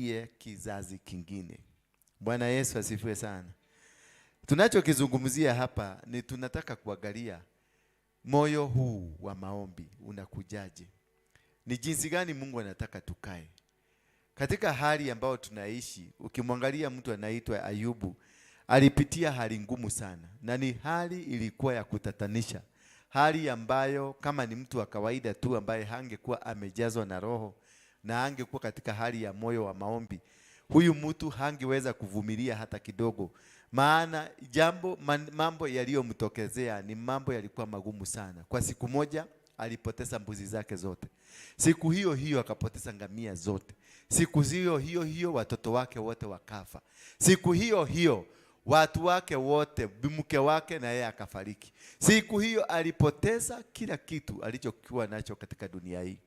tusaidie kizazi kingine. Bwana Yesu asifiwe sana. Tunachokizungumzia hapa ni tunataka kuangalia moyo huu wa maombi unakujaje. Ni jinsi gani Mungu anataka tukae katika hali ambayo tunaishi. Ukimwangalia mtu anaitwa Ayubu, alipitia hali ngumu sana, na ni hali ilikuwa ya kutatanisha, hali ambayo kama ni mtu wa kawaida tu ambaye hangekuwa amejazwa na Roho na hangekuwa katika hali ya moyo wa maombi, huyu mtu hangeweza kuvumilia hata kidogo. Maana mambo yaliyomtokezea ni mambo yalikuwa magumu sana. Kwa siku moja alipoteza mbuzi zake zote. Siku hiyo hiyo akapoteza ngamia zote. Siku hiyo hiyo watoto wake wote wakafa. Siku hiyo hiyo watu wake wote, mke wake na yeye akafariki. Siku hiyo alipoteza kila kitu alichokuwa nacho katika dunia hii.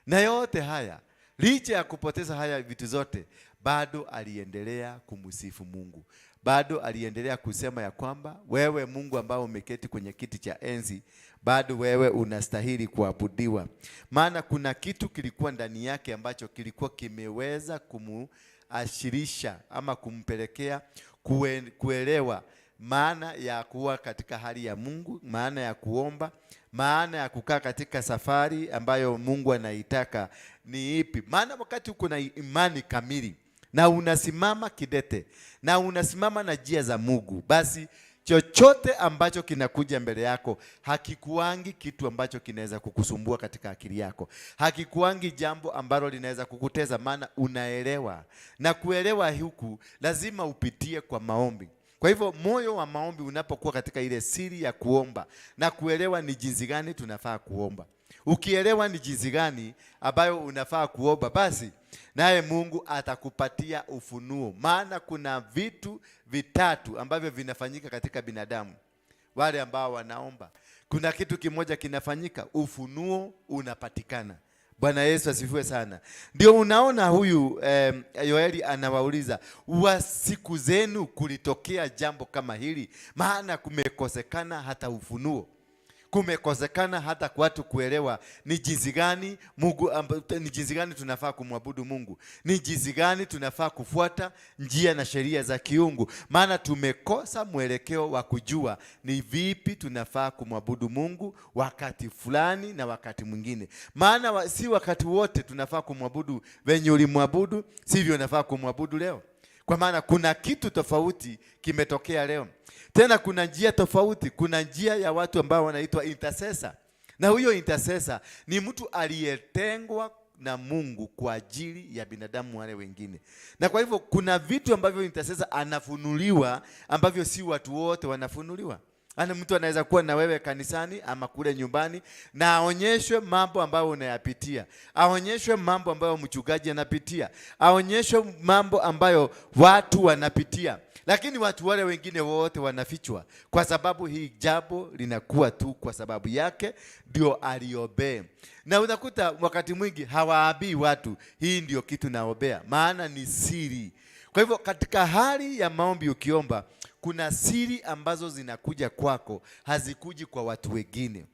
Na yote haya, licha ya kupoteza haya vitu zote, bado aliendelea kumsifu Mungu. Bado aliendelea kusema ya kwamba wewe Mungu ambao umeketi kwenye kiti cha enzi, bado wewe unastahili kuabudiwa. Maana kuna kitu kilikuwa ndani yake ambacho kilikuwa kimeweza kumuashirisha ama kumpelekea kuelewa maana ya kuwa katika hali ya Mungu, maana ya kuomba, maana ya kukaa katika safari ambayo Mungu anaitaka ni ipi. Maana wakati uko na imani kamili na unasimama kidete na unasimama na njia za Mungu, basi chochote ambacho kinakuja mbele yako hakikuangi kitu ambacho kinaweza kukusumbua katika akili yako. Hakikuangi jambo ambalo linaweza kukuteza, maana unaelewa. Na kuelewa huku lazima upitie kwa maombi. Kwa hivyo moyo wa maombi unapokuwa katika ile siri ya kuomba na kuelewa ni jinsi gani tunafaa kuomba. Ukielewa ni jinsi gani ambayo unafaa kuomba, basi naye Mungu atakupatia ufunuo. Maana kuna vitu vitatu ambavyo vinafanyika katika binadamu wale ambao wanaomba. Kuna kitu kimoja kinafanyika, ufunuo unapatikana. Bwana Yesu asifiwe sana. Ndio unaona huyu Yoeli anawauliza, wa siku zenu kulitokea jambo kama hili? Maana kumekosekana hata ufunuo. Kumekosekana hata watu kuelewa ni jinsi gani Mungu, ni jinsi gani tunafaa kumwabudu Mungu, ni jinsi gani tunafaa kufuata njia na sheria za kiungu. Maana tumekosa mwelekeo wa kujua ni vipi tunafaa kumwabudu Mungu wakati fulani na wakati mwingine. Maana si wakati wote tunafaa kumwabudu venye ulimwabudu, sivyo unafaa kumwabudu leo. Kwa maana kuna kitu tofauti kimetokea leo. Tena kuna njia tofauti. Kuna njia ya watu ambao wanaitwa intercessor. Na huyo intercessor ni mtu aliyetengwa na Mungu kwa ajili ya binadamu wale wengine. Na kwa hivyo kuna vitu ambavyo intercessor anafunuliwa ambavyo si watu wote wanafunuliwa. Ana mtu anaweza kuwa na wewe kanisani ama kule nyumbani na aonyeshwe mambo ambayo unayapitia. Aonyeshwe mambo ambayo mchungaji anapitia. Aonyeshwe mambo ambayo watu wanapitia. Lakini watu wale wengine wote wanafichwa kwa sababu hii jambo linakuwa tu kwa sababu yake ndio aliobea. Na unakuta wakati mwingi hawaambii watu hii ndio kitu naobea, maana ni siri. Kwa hivyo katika hali ya maombi ukiomba, kuna siri ambazo zinakuja kwako, hazikuji kwa watu wengine.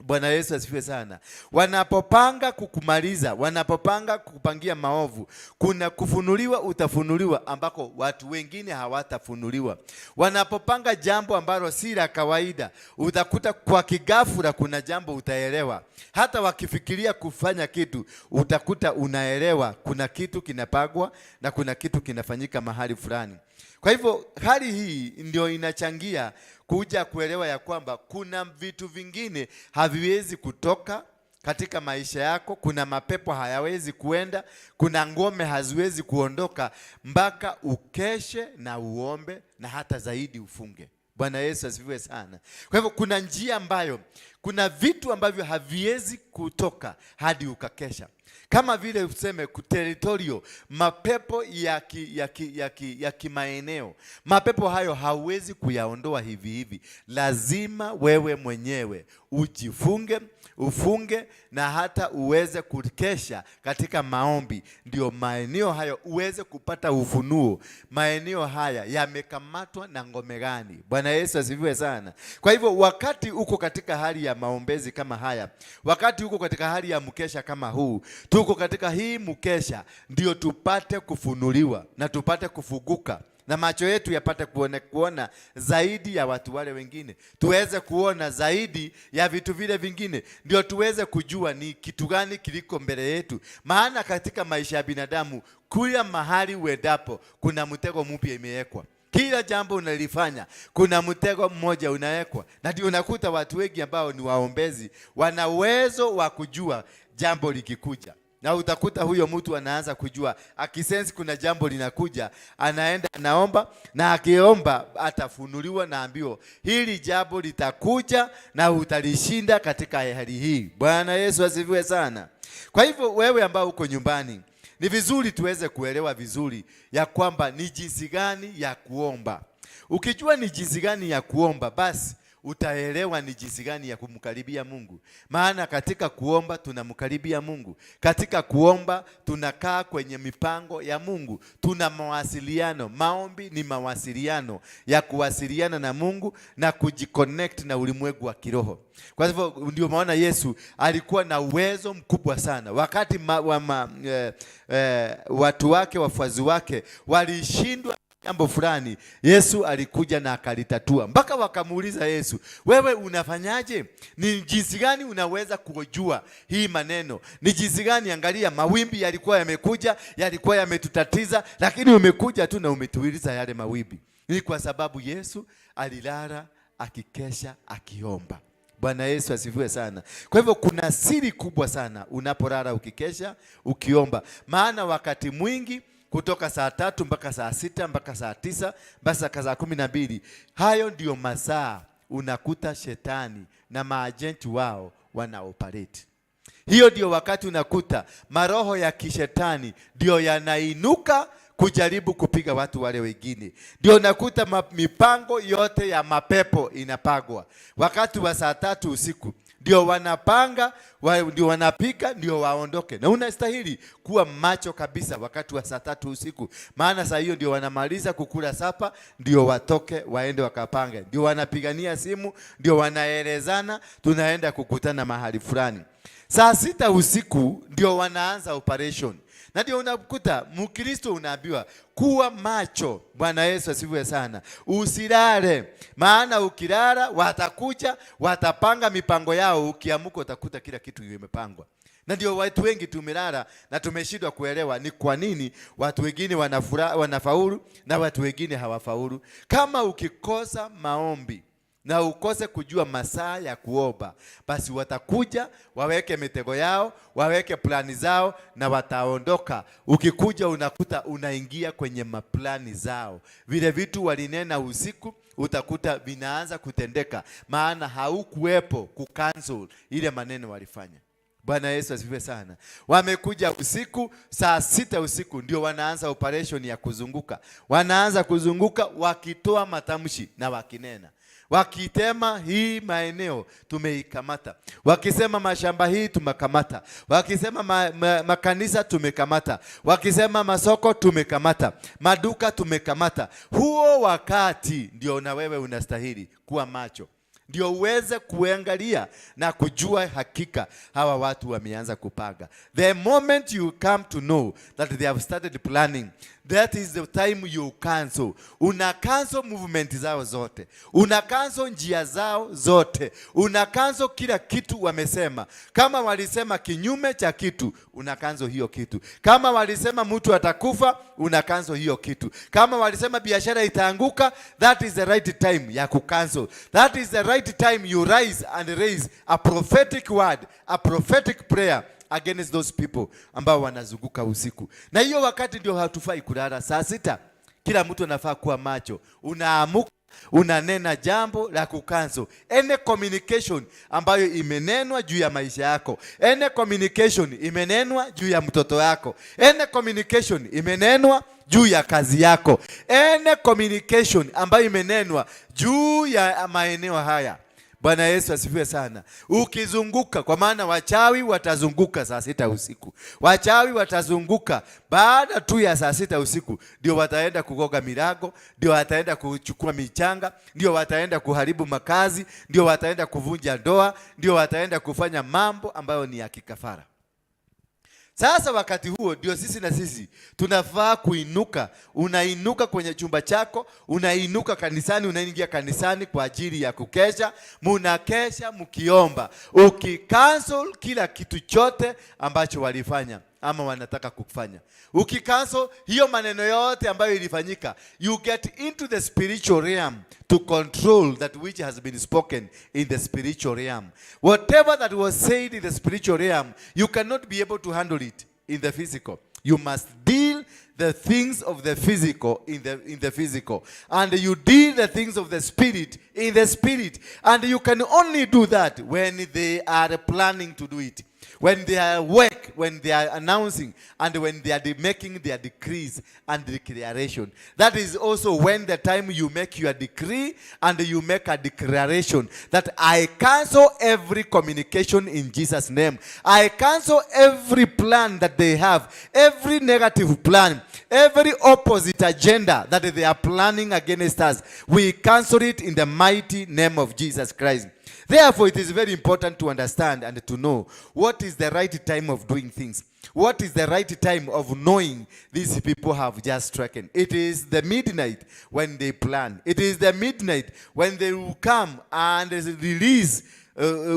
Bwana Yesu asifiwe sana. Wanapopanga kukumaliza, wanapopanga kukupangia maovu, kuna kufunuliwa, utafunuliwa ambako watu wengine hawatafunuliwa. Wanapopanga jambo ambalo si la kawaida, utakuta kwa kigafura kuna jambo utaelewa. Hata wakifikiria kufanya kitu, utakuta unaelewa kuna kitu kinapagwa na kuna kitu kinafanyika mahali fulani. Kwa hivyo hali hii ndio inachangia kuja kuelewa ya kwamba kuna vitu vingine haviwezi kutoka katika maisha yako. Kuna mapepo hayawezi kuenda, kuna ngome haziwezi kuondoka mpaka ukeshe na uombe na hata zaidi ufunge. Bwana Yesu asifiwe sana. Kwa hivyo kuna njia ambayo, kuna vitu ambavyo haviwezi kutoka hadi ukakesha. Kama vile useme territorio, mapepo ya kimaeneo. Mapepo hayo hauwezi kuyaondoa hivi hivi. Lazima wewe mwenyewe ujifunge, ufunge na hata uweze kukesha katika maombi. Ndio maeneo hayo uweze kupata ufunuo. Maeneo haya yamekamatwa na ngome gani? Bwana Yesu asifiwe sana. Kwa hivyo wakati uko katika hali ya maombezi kama haya, wakati uko katika hali ya mkesha kama huu, Tuko katika hii mkesha ndio tupate kufunuliwa na tupate kufuguka na macho yetu yapate kuona zaidi ya watu wale wengine, tuweze kuona zaidi ya vitu vile vingine, ndio tuweze kujua ni kitu gani kiliko mbele yetu. Maana katika maisha ya binadamu, kila mahali uendapo kuna mtego mpya imewekwa. Kila jambo unalifanya kuna mtego mmoja unawekwa, na ndio unakuta watu wengi ambao ni waombezi wana uwezo wa kujua jambo likikuja. Na utakuta huyo mtu anaanza kujua, akisensi kuna jambo linakuja, anaenda anaomba, na akiomba atafunuliwa na ambio hili jambo litakuja na utalishinda katika hali hii. Bwana Yesu asifiwe sana. Kwa hivyo wewe ambao uko nyumbani, ni vizuri tuweze kuelewa vizuri ya kwamba ni jinsi gani ya kuomba. Ukijua ni jinsi gani ya kuomba, basi utaelewa ni jinsi gani ya kumkaribia Mungu. Maana katika kuomba tunamkaribia Mungu. Katika kuomba tunakaa kwenye mipango ya Mungu. Tuna mawasiliano. Maombi ni mawasiliano ya kuwasiliana na Mungu na kujiconnect na ulimwengu wa kiroho. Kwa hivyo ndio maana Yesu alikuwa na uwezo mkubwa sana. Wakati watu wake, wafuasi wake walishindwa jambo fulani, Yesu alikuja na akalitatua. Mpaka wakamuuliza Yesu, wewe unafanyaje? Ni jinsi gani unaweza kujua hii maneno? Ni jinsi gani? Angalia, mawimbi yalikuwa yamekuja, yalikuwa yametutatiza, lakini umekuja tu na umetuliza yale mawimbi. Ni kwa sababu Yesu alilala akikesha akiomba. Bwana Yesu asifiwe sana. Kwa hivyo kuna siri kubwa sana unapolala ukikesha ukiomba. Maana wakati mwingi kutoka saa 3 mpaka saa 6 mpaka saa 9 mpaka saa 12, hayo ndio masaa unakuta shetani na maajenti wao wanaoperate. Hiyo ndio wakati unakuta maroho ya kishetani ndio yanainuka kujaribu kupiga watu wale wengine. Ndio unakuta mipango yote ya mapepo inapagwa wakati wa saa 3 usiku. Ndio wanapanga, ndio wanapika, ndio waondoke. Na unastahili kuwa macho kabisa wakati wa saa 3 usiku. Maana saa hiyo ndio wanamaliza kukula sapa, ndio watoke waende wakapange. Ndio wanapigania simu, ndio wanaelezana tunaenda kukutana mahali fulani. Saa 6 usiku ndio wanaanza operation. Na ndio unakuta Mkristo unaambiwa kuwa macho. Bwana Yesu asifiwe sana. Usilale. Maana ukilala watakuja, watapanga mipango yao, ukiamuka utakuta kila kitu kimepangwa. Na ndio watu wengi tumelala na tumeshindwa kuelewa ni kwa nini watu wengine wanafaulu na watu wengine hawafaulu. Kama ukikosa maombi na ukose kujua masaa ya kuomba, basi watakuja waweke mitego yao, waweke plani zao na wataondoka. Ukikuja unakuta unaingia kwenye maplani zao. Vile vitu walinena usiku utakuta vinaanza kutendeka, maana haukuwepo kucancel ile maneno walifanya. Bwana Yesu asifiwe sana. Wamekuja usiku, saa 6 usiku ndio wanaanza operation ya kuzunguka. Wanaanza kuzunguka wakitoa matamshi na wakinena. Wakitema hii maeneo tumeikamata, wakisema mashamba hii tumekamata, wakisema makanisa tumekamata, wakisema masoko tumekamata, maduka tumekamata. Huo wakati ndio na wewe unastahili kuwa macho, ndio uweze kuangalia na kujua hakika hawa watu wameanza kupaga. The moment you come to know that they have started planning, that is the time you cancel. Una cancel movement zao zote. Una cancel njia zao zote. Una cancel kila kitu wamesema. Kama walisema kinyume cha kitu, una cancel hiyo kitu. Kama walisema mtu atakufa, una cancel hiyo kitu. Kama walisema biashara itaanguka, that is the right time ya kucancel. That is the right time you rise and raise a prophetic word, a prophetic prayer against those people ambao wanazunguka usiku. Na hiyo wakati ndio hatufai kulala. Saa 6 kila mtu anafaa kuwa macho. Unaamuka, unanena jambo la kucancel any communication ambayo imenenwa juu ya maisha yako, any communication imenenwa juu ya mtoto wako, any communication imenenwa juu ya kazi yako, any communication ambayo imenenwa juu ya maeneo haya. Bwana Yesu asifiwe sana. Ukizunguka, kwa maana wachawi watazunguka saa 6 usiku. Wachawi watazunguka baada tu ya saa 6 usiku, ndio wataenda kugoga milango, ndio wataenda kuchukua michanga, ndio wataenda kuharibu makazi, ndio wataenda kuvunja ndoa, ndio wataenda kufanya mambo ambayo ni ya kikafara. Sasa wakati huo ndio sisi na sisi tunafaa kuinuka. Unainuka kwenye chumba chako, unainuka kanisani, unaingia kanisani kwa ajili ya kukesha. Munakesha mkiomba, ukicancel kila kitu chote ambacho walifanya ama wanataka kufanya. Ukikansel hiyo maneno yote ambayo ilifanyika, you get into the spiritual realm to control that which has been spoken in the spiritual realm. Whatever that was said in the spiritual realm, you cannot be able to handle it in the physical. You must deal the things of the physical in the physical, and you deal the things of the spirit in the spirit. And you can only do that when they are planning to do it, when they are work, when they are announcing, and when they are making their decrees and declaration. That is also when the time you make your decree and you make a declaration that I cancel every communication in Jesus' name. I cancel every plan that they have, every negative plan, every opposite agenda that they are planning against us. We cancel it in the mighty name of Jesus Christ. Therefore, it is very important to understand and to know what is the right time of doing things. What is the right time of knowing these people have just stricken? It is the midnight when they plan. It is the midnight when they will come and release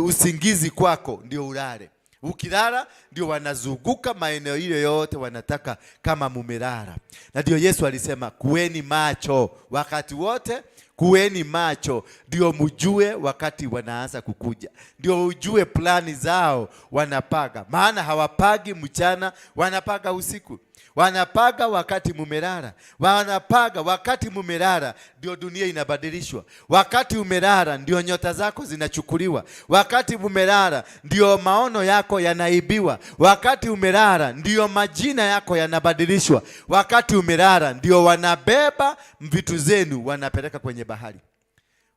usingizi kwako ndio ulale. Ukilala ndio wanazunguka maeneo ile yote wanataka kama mumelala. Na ndio Yesu alisema kuweni macho wakati wote. Kuweni macho ndio mjue wakati wanaanza kukuja. Ndio ujue plani zao wanapaga. Maana hawapagi mchana, wanapaga usiku. Wanapaga wakati mumelala. Wanapaga wakati mumelala ndio dunia inabadilishwa. Wakati umelala ndio nyota zako zinachukuliwa. Wakati mumelala ndio maono yako yanaibiwa. Wakati umelala ndio majina yako yanabadilishwa. Wakati umelala ndio wanabeba vitu zenu wanapeleka kwenye bahari.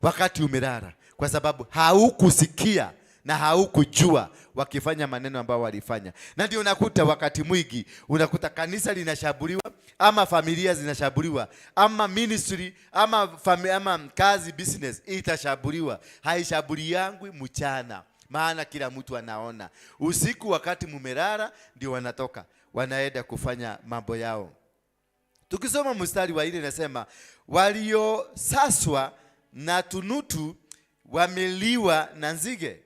Wakati umelala, kwa sababu haukusikia na haukujua wakifanya maneno ambayo walifanya. Na ndio unakuta wakati mwingi unakuta kanisa linashambuliwa, ama familia zinashambuliwa, ama ministry, ama kazi business itashambuliwa. Haishambuliangwi mchana, maana kila mtu anaona. Usiku wakati mumelala ndio wanatoka, wanaenda kufanya mambo yao. Tukisoma mstari wa 4 inasema waliosaswa na tunutu wameliwa na nzige,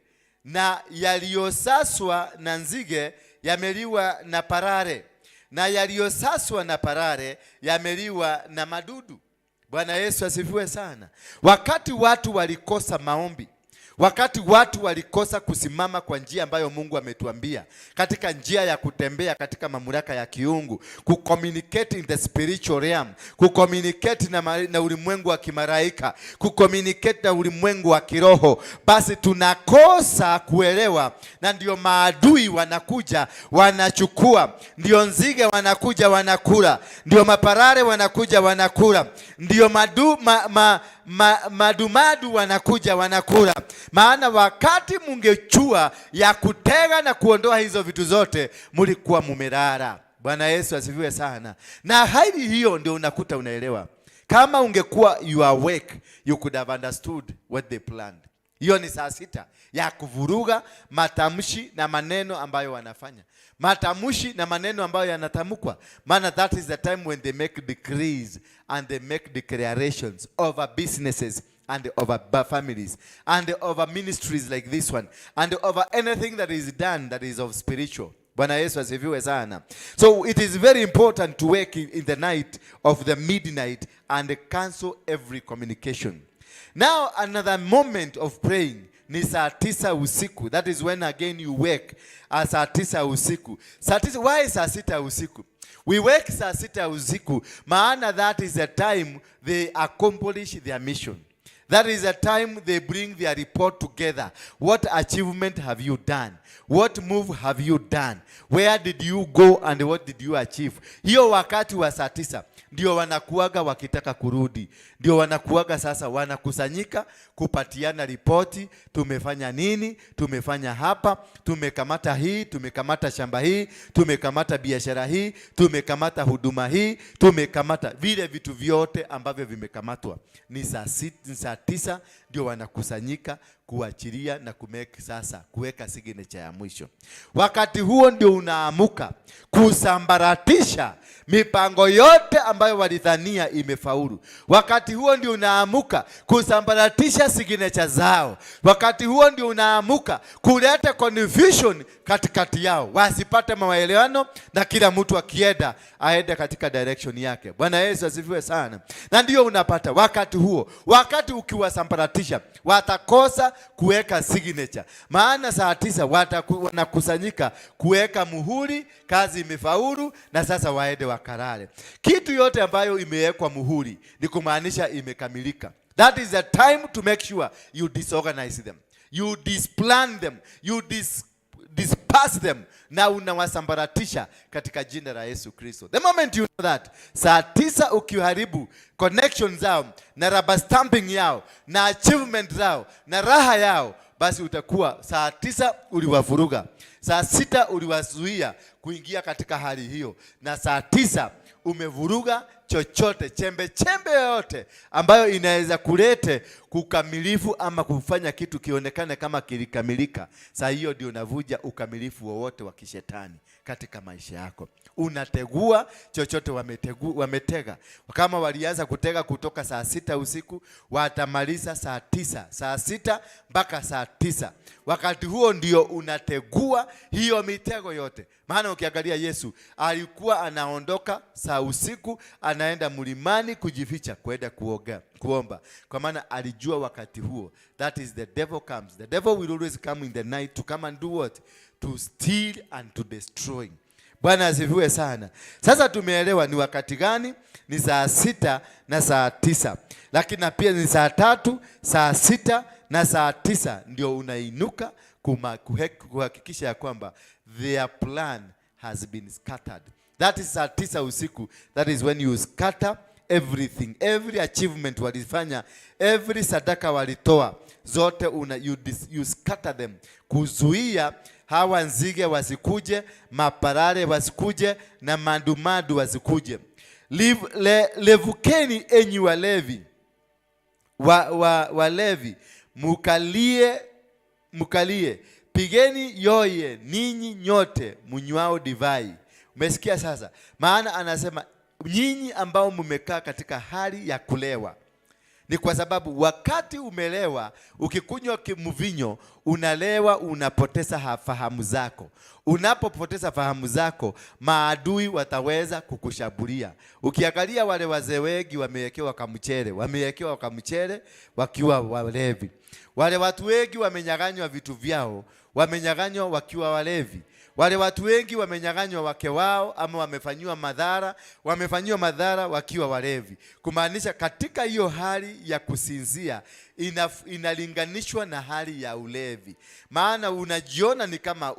na yaliyosaswa na nzige yameliwa na parare, na yaliyosaswa na parare yameliwa na madudu. Bwana Yesu asifiwe sana. Wakati watu walikosa maombi, wakati watu walikosa kusimama kwa njia ambayo Mungu ametuambia, katika njia ya kutembea katika mamlaka ya kiungu, kucommunicate in the spiritual realm, kucommunicate na ulimwengu wa kimalaika, kucommunicate na ulimwengu wa kiroho, basi tunakosa kuelewa. Na ndio maadui wanakuja wanachukua, ndio nzige wanakuja wanakula, ndio maparare wanakuja wanakula, ndio madumadu wanakuja wanakula. Maana wakati mungechua ya kutega na kuondoa hizo vitu zote, mulikuwa mumelala. Bwana Yesu asifiwe sana. Na hali hiyo ndio unakuta unaelewa. Kama ungekuwa you are awake, you could have understood what they planned. Hiyo ni saa 6 ya kuvuruga matamshi na maneno ambayo wanafanya. Matamshi na maneno ambayo yanatamkwa. Maana that is the time when they make decrees and they make declarations over businesses and over families and over ministries like this one and over anything that is done that is of spiritual. Bwana Yesu asifiwe sana. So it is very important to wake in the night of the midnight and cancel every communication. Now another moment of praying ni saa 9 usiku. That is when again you wake at saa 9 usiku. Saa 9, why saa 6 usiku? We wake saa 6 usiku maana that is the time they accomplish their mission. That is the time they bring their report together. What achievement have you done? What move have you done? Where did you go and what did you achieve? Hiyo wakati wa saa 9 ndio wanakuaga wakitaka kurudi. Ndio wanakuaga sasa wanakusanyika kupatiana ripoti, tumefanya nini, tumefanya hapa, tumekamata hii, tumekamata shamba hii, tumekamata biashara hii, tumekamata huduma hii, tumekamata vile vitu vyote ambavyo vimekamatwa. Ni saa 9 ndio wanakusanyika kuachilia na kumeki sasa, kuweka signature ya mwisho. Wakati huo ndio unaamuka kusambaratisha mipango yote ambayo walidhania imefaulu. Wakati huo ndio unaamuka kusambaratisha signature zao. Wakati huo ndio unaamuka kuleta confusion katikati yao, wasipate maelewano na kila mtu akienda aende katika direction yake. Bwana Yesu asifiwe sana. Na ndio unapata wakati huo, wakati ukiwasambaratisha, watakosa kuweka signature. Maana saa 9 wanakusanyika kuweka muhuri, kazi imefaulu na sasa waende wakalale. Kitu yote ambayo imewekwa muhuri ni kumaanisha imekamilika. That is the time to make sure you disorganize them, you displan them, you disperse them, na unawasambaratisha katika jina la Yesu Kristo. The moment you know that, saa 9 ukiharibu connection zao na rubber stamping yao na achievement zao na raha yao, basi utakuwa saa 9 uliwavuruga, saa 6 uliwazuia kuingia katika hali hiyo, na saa 9 umevuruga chochote, chembe yoyote ambayo inaweza kulete kukamilifu ama kufanya kitu kionekane kama kilikamilika. Saa hiyo ndio unavuja ukamilifu wowote wa kishetani katika maisha yako. Unategua chochote wametega. Kama walianza kutega kutoka saa 6 usiku, watamaliza saa 9, saa 6 mpaka saa 9. Wakati huo ndio unategua hiyo mitego yote. Maana ukiangalia Yesu alikuwa anaondoka saa usiku, anaenda mlimani kujificha, kwenda kuomba. Kwa maana alijua wakati huo, that is the devil comes. The devil will always come in the night to come and do what? To steal and to destroy. Bwana asifiwe sana. Sasa tumeelewa ni wakati gani, ni saa 6 na saa 9. Lakini pia ni saa 3, saa 6 na saa 9 ndio unainuka kuhakikisha ya kwamba their plan has been scattered. That is saa 9 usiku. That is when you scatter everything, every achievement walifanya, every sadaka walitoa, zote you scatter them, kuzuia hawa nzige wasikuje, maparare wasikuje, na mandumadu wasikuje. Levukeni enyi walevi, walevi, mukalie, pigeni yoye ninyi nyote munywao divai. Umesikia sasa? Maana anasema nyinyi ambao mmekaa katika hali ya kulewa. Ni kwa sababu wakati umelewa, ukikunywa mvinyo, unalewa, unapoteza fahamu zako. Unapopoteza fahamu zako, maadui wataweza kukushambulia. Ukiangalia wale wazee wengi wamewekewa kamchele wakiwa walevi. Wale watu wengi wamenyang'anywa vitu vyao, wamenyang'anywa wakiwa walevi. Wale watu wengi wamenyang'anywa wake wao ama wamefanyiwa madhara wakiwa walevi. Kumaanisha katika hiyo hali ya kusinzia inalinganishwa na hali ya ulevi. Maana unajiona ni kama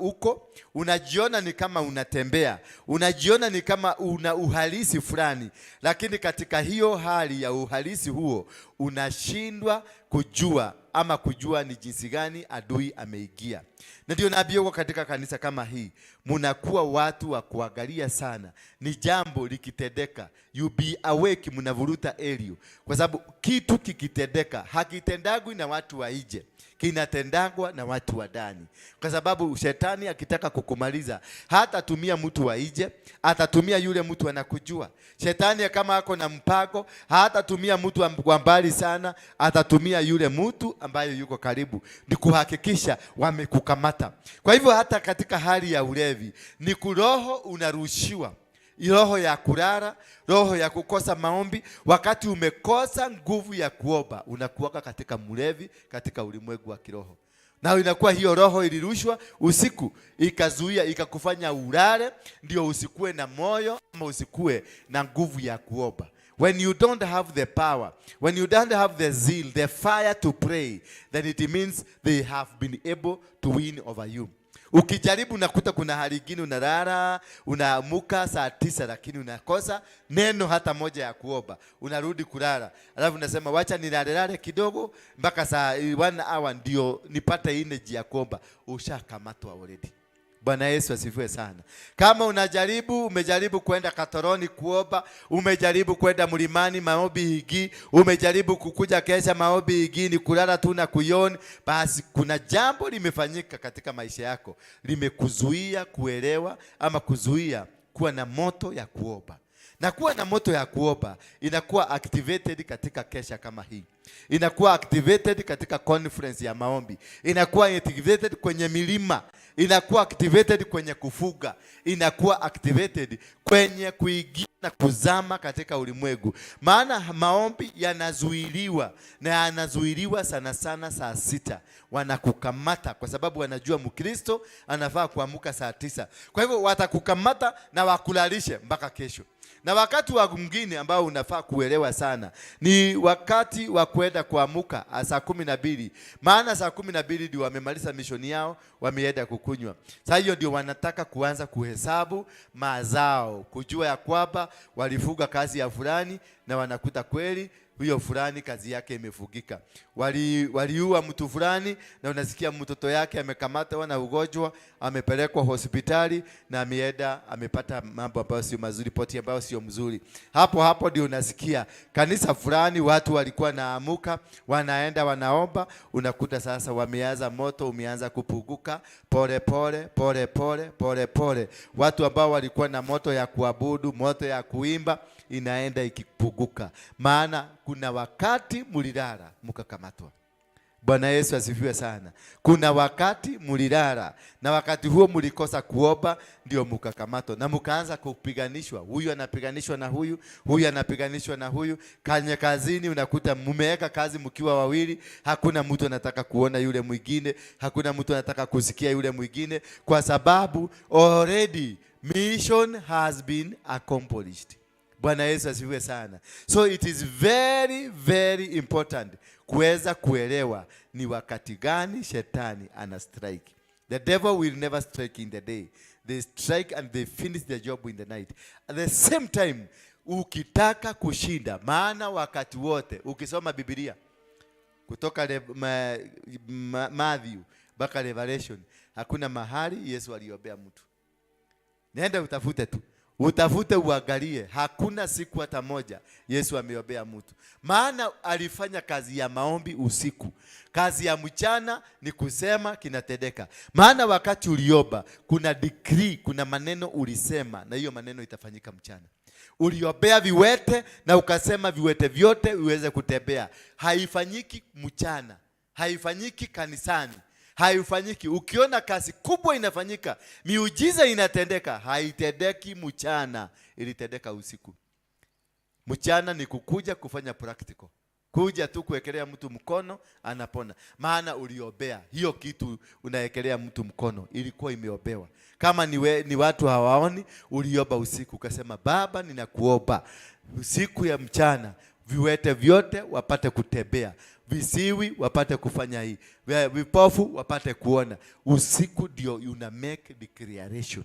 unajiona ni kama unatembea, unajiona ni kama una uhalisi fulani, lakini katika hiyo hali ya uhalisi huo unashindwa kujua ni jinsi gani adui ameingia. Na ndio nabii katika kanisa kama hii, mnakuwa watu wa kuangalia sana. Ni jambo likitendeka, you be awake, mnavuruta elio. Kwa sababu kitu kikitendeka, hakitendagwi na watu wa nje, kinatendagwa na watu wa ndani. Kwa sababu shetani akitaka kukumaliza, hatatumia mtu wa nje, atatumia yule mtu anakujua. Shetani kama ako na mpango, hatatumia mtu wa mbali sana, atatumia yule mtu ambaye yuko karibu, ni kuhakikisha wamekukamata. Kwa hivyo hata katika hali ya ulevi, ni kuroho unarushiwa, roho ya kulala, roho ya kukosa maombi. Wakati umekosa nguvu ya kuomba, unakuwa katika mlevi, katika ulimwengu wa kiroho. Na inakuwa hiyo roho ilirushwa usiku, ikazuia, ikakufanya ulale, ndio usikue na moyo ama usikue na nguvu ya kuomba. When you don't have the power, when you don't have the zeal, the fire to pray, then it means they have been able to win over you. Ukijaribu nakuta kuna hali nyingine, unalala, unaamuka saa 9 lakini unakosa neno hata moja ya kuomba. Unarudi kulala, alafu unasema wacha nilale kidogo mpaka saa 1 hour ndio nipate energy ya kuomba. Ushakamatwa already. Bwana Yesu asifiwe sana. Kama umejaribu kwenda Katoroni kuomba, umejaribu kwenda mlimani maombi higi, umejaribu kukuja Kesha maombi higi, ni kulala tu na kuyoni, basi kuna jambo limefanyika katika maisha yako, limekuzuia kuelewa ama kuzuia kuwa na moto ya kuomba. Na kuwa na moto ya kuomba inakuwa activated katika Kesha kama hii. Inakuwa activated katika conference ya maombi. Inakuwa activated kwenye milima. Inakuwa activated kwenye kufuga. Inakuwa activated kwenye kuingia na kuzama katika ulimwengu. Maana maombi yanazuiliwa, na yanazuiliwa sana sana saa 6. Wanakukamata kwa sababu wanajua Mkristo anafaa kuamka saa 9. Kwa hivyo watakukamata na wakulalishe mpaka kesho. Na wakati wa mwingine ambao unafaa kuelewa sana ni wakati wa kwenda kuamka saa 12. Maana saa 12 ndio wamemaliza mishoni yao, wameenda kukunywa. Sasa hiyo ndio wanataka kuanza kuhesabu mazao, kujua ya kwamba walifuga kazi ya fulani na wanakuta kweli huyo fulani kazi yake imefugika. Waliua mtu fulani na unasikia mtoto yake amekamatwa na ugonjwa, amepelekwa hospitali na ameenda amepata mambo ambayo sio mazuri, ripoti ambayo sio mzuri. Hapo ndio unasikia kanisa fulani watu walikuwa naamuka, wanaenda wanaomba, unakuta sasa wameanza moto umeanza kupuguka pole pole. Watu ambao walikuwa na moto ya kuabudu, moto ya kuimba inaenda ikipuguka. Maana kuna wakati mulilala mukakamatwa. Bwana Yesu asifiwe sana. Kuna wakati mulilala na wakati huo mulikosa kuomba ndio mukakamatwa na mukaanza kupiganishwa. Huyu anapiganishwa na huyu, huyu anapiganishwa na huyu. Kazini unakuta mumeweka kazi mkiwa wawili, hakuna mtu anataka kuona yule mwingine, hakuna mtu anataka kusikia yule mwingine kwa sababu already mission has been accomplished. Bwana Yesu asifiwe sana. So it is very very important kuweza kuelewa ni wakati gani shetani ana strike. The devil will never strike in the day. They strike and they finish the job in the night. At the same time, ukitaka kushinda, maana wakati wote ukisoma Biblia kutoka Matthew mpaka Revelation, hakuna mahali Yesu aliombea mtu. Nenda utafute tu. Utafute uangalie, hakuna siku hata moja Yesu ameombea mtu. Maana alifanya kazi ya maombi usiku. Kazi ya mchana ni kusema kinatendeka. Maana wakati uliomba kuna decree, kuna maneno ulisema na hiyo maneno itafanyika mchana. Uliombea viwete na ukasema viwete vyote viweze kutembea. Haifanyiki mchana, haifanyiki kanisani, haifanyiki. Ukiona kazi kubwa inafanyika, miujiza inatendeka, haitendeki mchana, ilitendeka usiku. Mchana ni kukuja kufanya practical. Kuja tu kuwekelea mtu mkono anapona. Maana uliombea hiyo kitu, unawekelea mtu mkono ilikuwa imeombewa. Kama ni watu hawaoni, uliomba usiku ukasema Baba ninakuomba usiku ya mchana viwete vyote wapate kutembea, visiwi wapate kufanya hii, vipofu wapate kuona. Usiku ndio una make declaration.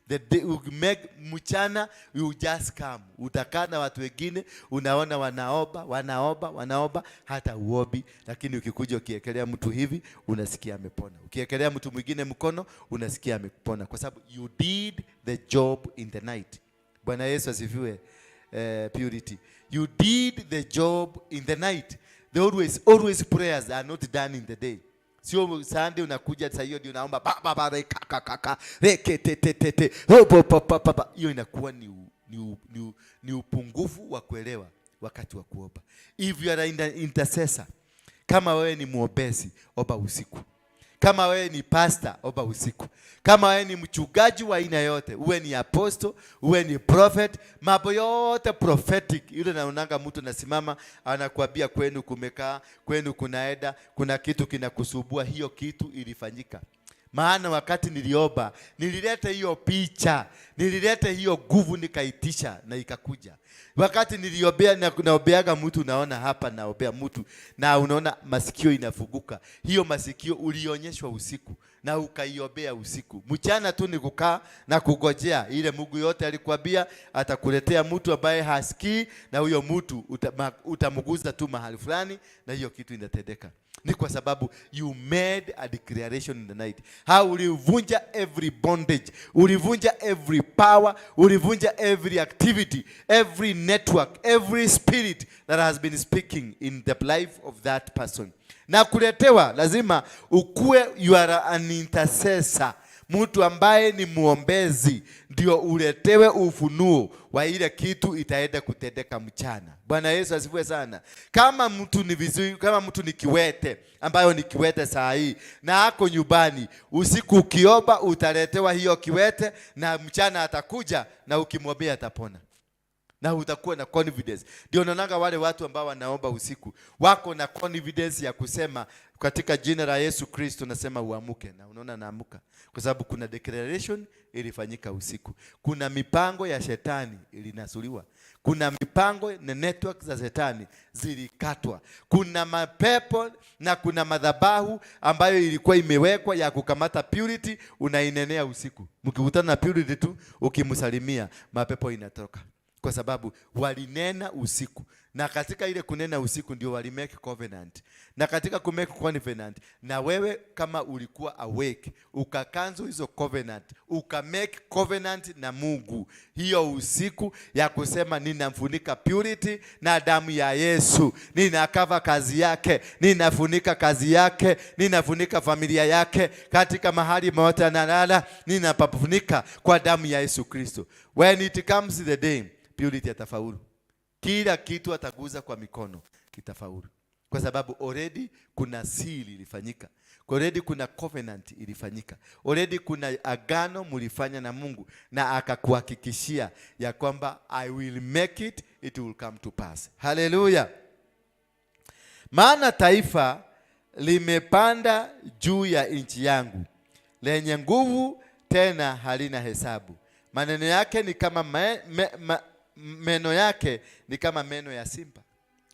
The day you make mchana, you just come. Utakaa na watu wengine, unaona wanaomba hata uombi, lakini ukikuja ukiekelea mtu hivi unasikia amepona. Ukiekelea mtu mwingine mkono unasikia amepona kwa sababu you did the job in the night. Bwana Yesu asifiwe. Purity. You did the job in the night. Always prayers are not done in the day. Sio Sunday unakuja sasa hiyo ndio unaomba baba rekete hiyo inakuwa ni upungufu wa kuelewa wakati wa kuomba. If you are an intercessor, kama wewe ni muombezi, omba usiku. Kama wewe ni pastor, omba usiku. Kama wewe ni mchungaji wa aina yote, uwe ni apostle, uwe ni prophet, mambo yote prophetic. Yule naonanga mtu nasimama anakuambia kwenu kumekaa, kwenu kunaenda, kuna kitu kinakusubua, hiyo kitu ilifanyika. Maana wakati niliomba, nilileta hiyo picha, nilileta hiyo nguvu nikaitisha na ikakuja. Wakati niliombea na naombeaga mtu, naona hapa naombea mtu na unaona masikio inafunguka. Hiyo masikio ulionyeshwa usiku na ukaiombea usiku. Mchana tu ni kukaa na kugojea ile Mungu yote alikwambia atakuletea mtu ambaye hasikii, na huyo mtu utamguza tu mahali fulani na hiyo kitu inatendeka. Ni kwa sababu you made a declaration in the night. Ulivunja every bondage, ulivunja every power, ulivunja every activity, every network, every spirit that has been speaking in the life of that person. Na kuletewa lazima ukue, you are an intercessor, mtu ambaye ni muombezi, ndio uletewe ufunuo wa ile kitu itaenda kutendeka mchana. Bwana Yesu asifiwe sana. Kama mtu ni vizuri, kama mtu ni kiwete, ambayo ni kiwete saa hii na ako nyumbani, usiku ukiomba utaletewa hiyo kiwete, na mchana atakuja na ukimwambia atapona. Na utakuwa na confidence. Ndio naonanga wale watu ambao wanaomba usiku wako na confidence ya kusema katika jina la Yesu Kristo nasema uamuke, na unaona naamuka kwa sababu kuna declaration ilifanyika usiku. Kuna mipango ya shetani ilinasuliwa. Kuna mipango na network za shetani zilikatwa. Kuna mapepo na kuna madhabahu ambayo ilikuwa imewekwa ya kukamata purity, unainenea usiku. Mkikutana na purity tu ukimsalimia mapepo inatoka. Kwa sababu walinena usiku, na katika ile kunena usiku ndio walimake covenant. Na katika kumake covenant, na wewe kama ulikuwa awake, ukakanzo hizo covenant, ukamake covenant na Mungu hiyo usiku ya kusema ninamfunika purity na damu ya Yesu, ninakava kazi yake, ninafunika kazi yake, ninafunika familia yake, katika mahali mote analala ninapafunika kwa damu ya Yesu Kristo. When it comes the day, purity atafaulu. Kila kitu ataguza kwa mikono kitafaulu. Kwa sababu already kuna seal ilifanyika. Already kuna covenant ilifanyika. Already kuna agano mulifanya na Mungu, na akakuhakikishia ya kwamba I will make it, it will come to pass. Hallelujah. Maana taifa limepanda juu ya nchi yangu, lenye nguvu tena halina hesabu. Maneno yake ni kama meno yake ni kama meno ya simba.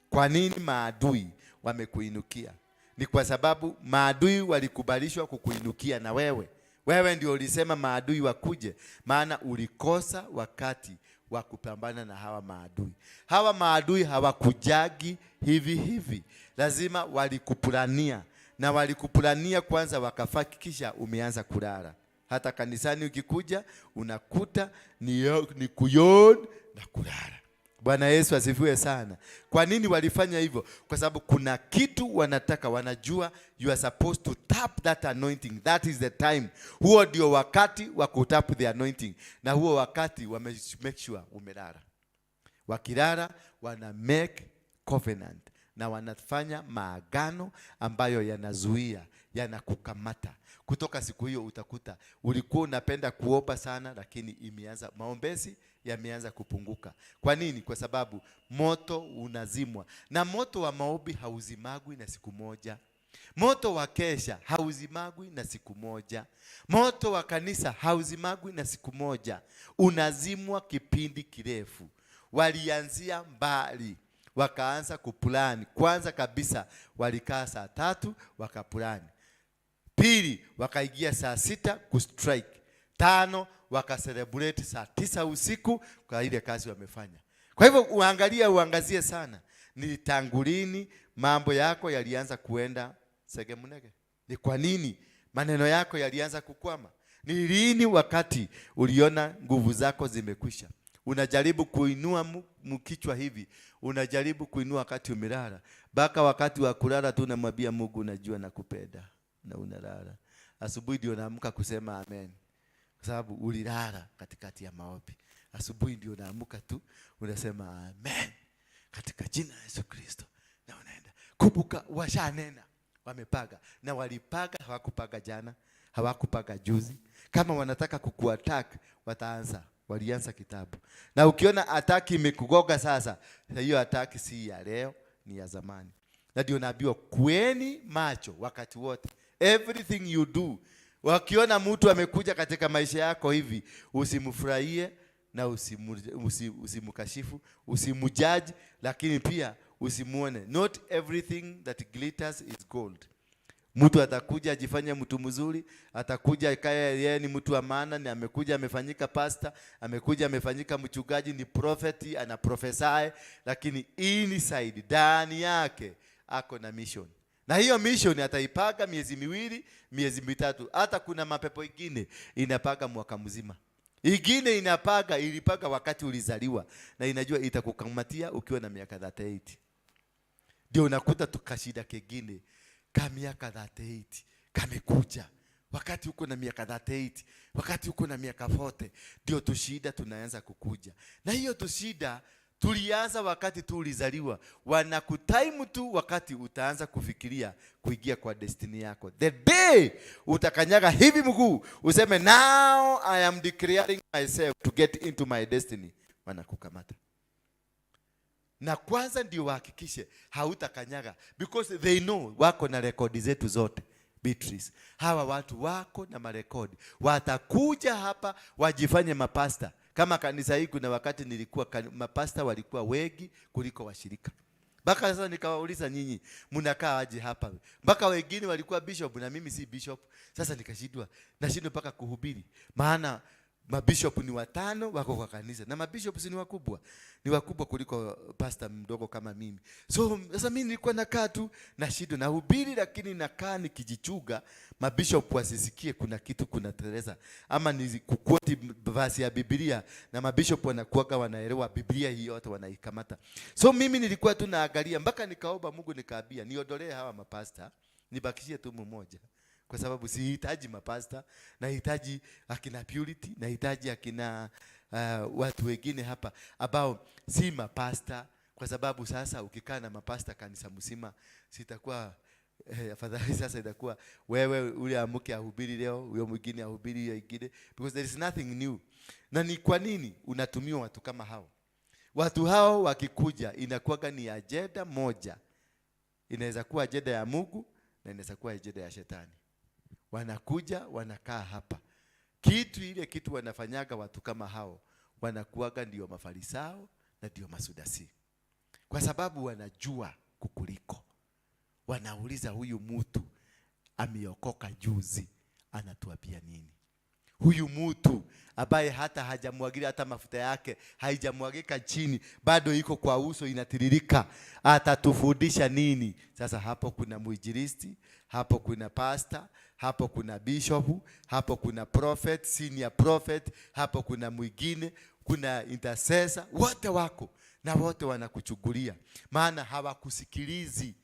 Kwa nini maadui wamekuinukia? Ni kwa sababu maadui walikubalishwa kukuinukia, na wewe ndio ulisema maadui wakuje, maana ulikosa wakati wa kupambana na hawa maadui. Hawa maadui hawakujagi hivi, lazima walikupulania, na walikupulania kwanza wakafakikisha umeanza kulala. Hata kanisani ukikuja unakuta ni kuyon na kulala. Bwana Yesu asifiwe sana. Kwa nini walifanya hivyo? Kwa sababu kuna kitu wanataka, wanajua you are supposed to tap that anointing. That is the time. Huo ndio wakati wa kutap the anointing. Na huo wakati wame make sure umelala. Wakilala wana make covenant, na wanafanya maagano ambayo yanazuia, yanakukamata. Kutoka siku hiyo utakuta ulikuwa unapenda kuomba sana, lakini imeanza maombezi yameanza kupunguka. Kwa nini? Kwa sababu moto unazimwa, na moto wa maombi hauzimagwi na siku moja. Moto wa kesha hauzimagwi na siku moja. Moto wa kanisa hauzimagwi na siku moja. Unazimwa kipindi kirefu. Walianzia mbali, wakaanza kupulani. Kwanza kabisa walikaa saa 3 wakapulani. Pili wakaingia saa 6 kustrike. 5 wakacelebrate saa 9 usiku kwa ile kazi wamefanya. Kwa hivyo uangazie sana, ni tangu lini mambo yako yalianza kuenda segemunege? Ni kwa nini maneno yako yalianza kukwama? Ni lini wakati uliona nguvu zako zimekwisha? Unajaribu kuinua mkichwa hivi, unajaribu kuinua wakati umelala, baka wakati wa kulala tu unamwambia Mungu unajua nakupenda, na unalala. Asubuhi ndio unaamka kusema amen, kwa sababu ulilala katikati ya maombi. Asubuhi ndio unaamka tu unasema amen katika jina la Yesu Kristo, na unaenda. Kumbuka washanena, wamepaga, na walipaga, hawakupaga jana, hawakupaga juzi. Kama wanataka kukuattack walianza kitabu. Na ukiona attack imekugoga sasa, hiyo attack si ya leo, ni ya zamani. Na ndio naambiwa kueni macho wakati wote. Everything you do. Wakiona mtu amekuja katika maisha yako hivi, usimfurahie na usimukashifu, usimujudge, lakini pia usimuone. Not everything that glitters is gold. Mtu atakuja ajifanye mtu mzuri, atakuja ikae yeye ni mtu wa maana, ni amekuja amefanyika pastor, amekuja amefanyika mchungaji, ni prophet, ana prophesy, lakini inside ndani yake ako na mission. Na hiyo mission ataipaka miezi miwili, miezi mitatu. Hata kuna mapepo ingine inapaka mwaka mzima. Ingine ilipaka wakati ulizaliwa na inajua itakukamatia ukiwa na miaka 38. Ndio unakuta tukashida kingine kama miaka 38 kamekuja wakati uko na miaka 38, wakati uko na miaka 40, ndio tushida tunaanza kukuja. Na hiyo tushida tulianza wakati tu ulizaliwa. Wanakutime tu wakati utaanza kufikiria kuingia kwa destiny yako. The day utakanyaga hivi mguu useme now I am declaring myself to get into my destiny, wanakukamata. Na kwanza ndio wahakikishe hautakanyaga, because they know wako na rekodi zetu zote. Beatrice, hawa watu wako na marekodi, watakuja hapa wajifanye mapasta. Kama kanisa hii kuna wakati nilikuwa mapasta walikuwa wengi kuliko washirika. Mpaka sasa nikawauliza, nyinyi mnakaa aje hapa? Mpaka wengine walikuwa bishop na mimi si bishop. Sasa nashindwa mpaka kuhubiri. Maana mabishop ni 5 wako kwa kanisa, na mabishop si ni wakubwa. Ni wakubwa kuliko pastor mdogo kama mimi. So sasa mimi nilikuwa nakaa tu nashindwa na hubiri, lakini nakaa nikijichuga mabishop wasisikie kuna kitu kuna Teresa, ama ni kuquote verse ya Biblia, na mabishop wanakuaga wanaelewa Biblia hii yote wanaikamata. So mimi nilikuwa tu naangalia mpaka nikaomba Mungu, nikaambia niondolee hawa mapasta, nibakishie tu mmoja. Kwa sababu sihitaji mapasta, nahitaji akina Purity, nahitaji akina watu wengine hapa ambao si mapasta. Kwa sababu sasa ukikaa na mapasta kanisa mzima sitakuwa afadhali. Sasa itakuwa wewe ule amuke ahubiri leo, huyo mwingine ahubiri hiyo ingine, because there is nothing new. Na ni kwa nini unatumiwa watu kama hao? Watu hao wakikuja inakuwa ni ajenda moja. Inaweza kuwa ajenda ya Mungu na inaweza kuwa ajenda ya shetani. Wanakuja wanakaa hapa. Kitu wanafanyaga watu kama hao, wanakuaga ndio Mafarisayo na ndio Masudasi. Kwa sababu wanajua kukuliko. Wanauliza, huyu mtu ameokoka juzi anatuambia nini? Huyu mtu ambaye hata hajamwagilia hata mafuta yake haijamwagika chini, bado iko kwa uso inatiririka, atatufundisha nini? Sasa hapo kuna muinjilisti, hapo kuna pastor, hapo kuna bishop, hapo kuna prophet, senior prophet, hapo kuna mwingine, kuna intercessor, wote wako na wote wanakuchugulia, maana hawakusikilizi.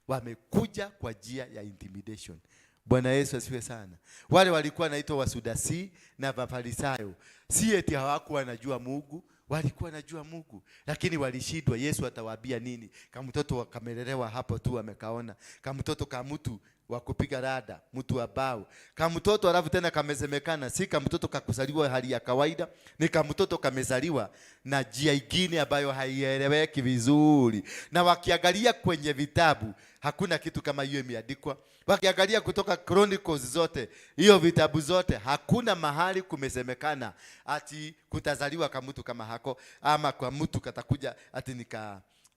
Wamekuja kwa njia ya intimidation. Bwana Yesu asifiwe sana. Wale walikuwa naitwa Wasudasi na Mafarisayo, si eti hawakuwa wanajua Mungu, walikuwa wanajua Mungu, lakini walishindwa. Yesu atawaambia nini? Kama mtoto wakamelelewa hapo tu amekaona, kama mtoto kama mtu wa kupiga rada, mtu wa bao, kama mtoto alafu tena kamesemekana si kama mtoto kakuzaliwa hali ya kawaida, ni kama mtoto kamezaliwa na njia nyingine ambayo haieleweki vizuri. Na wakiangalia kwenye vitabu hakuna kitu kama hiyo imeandikwa. Wakiangalia kutoka Chronicles zote, hiyo vitabu zote, hakuna mahali kumesemekana ati kutazaliwa kama mtu kama hako, ama kwa mtu katakuja ati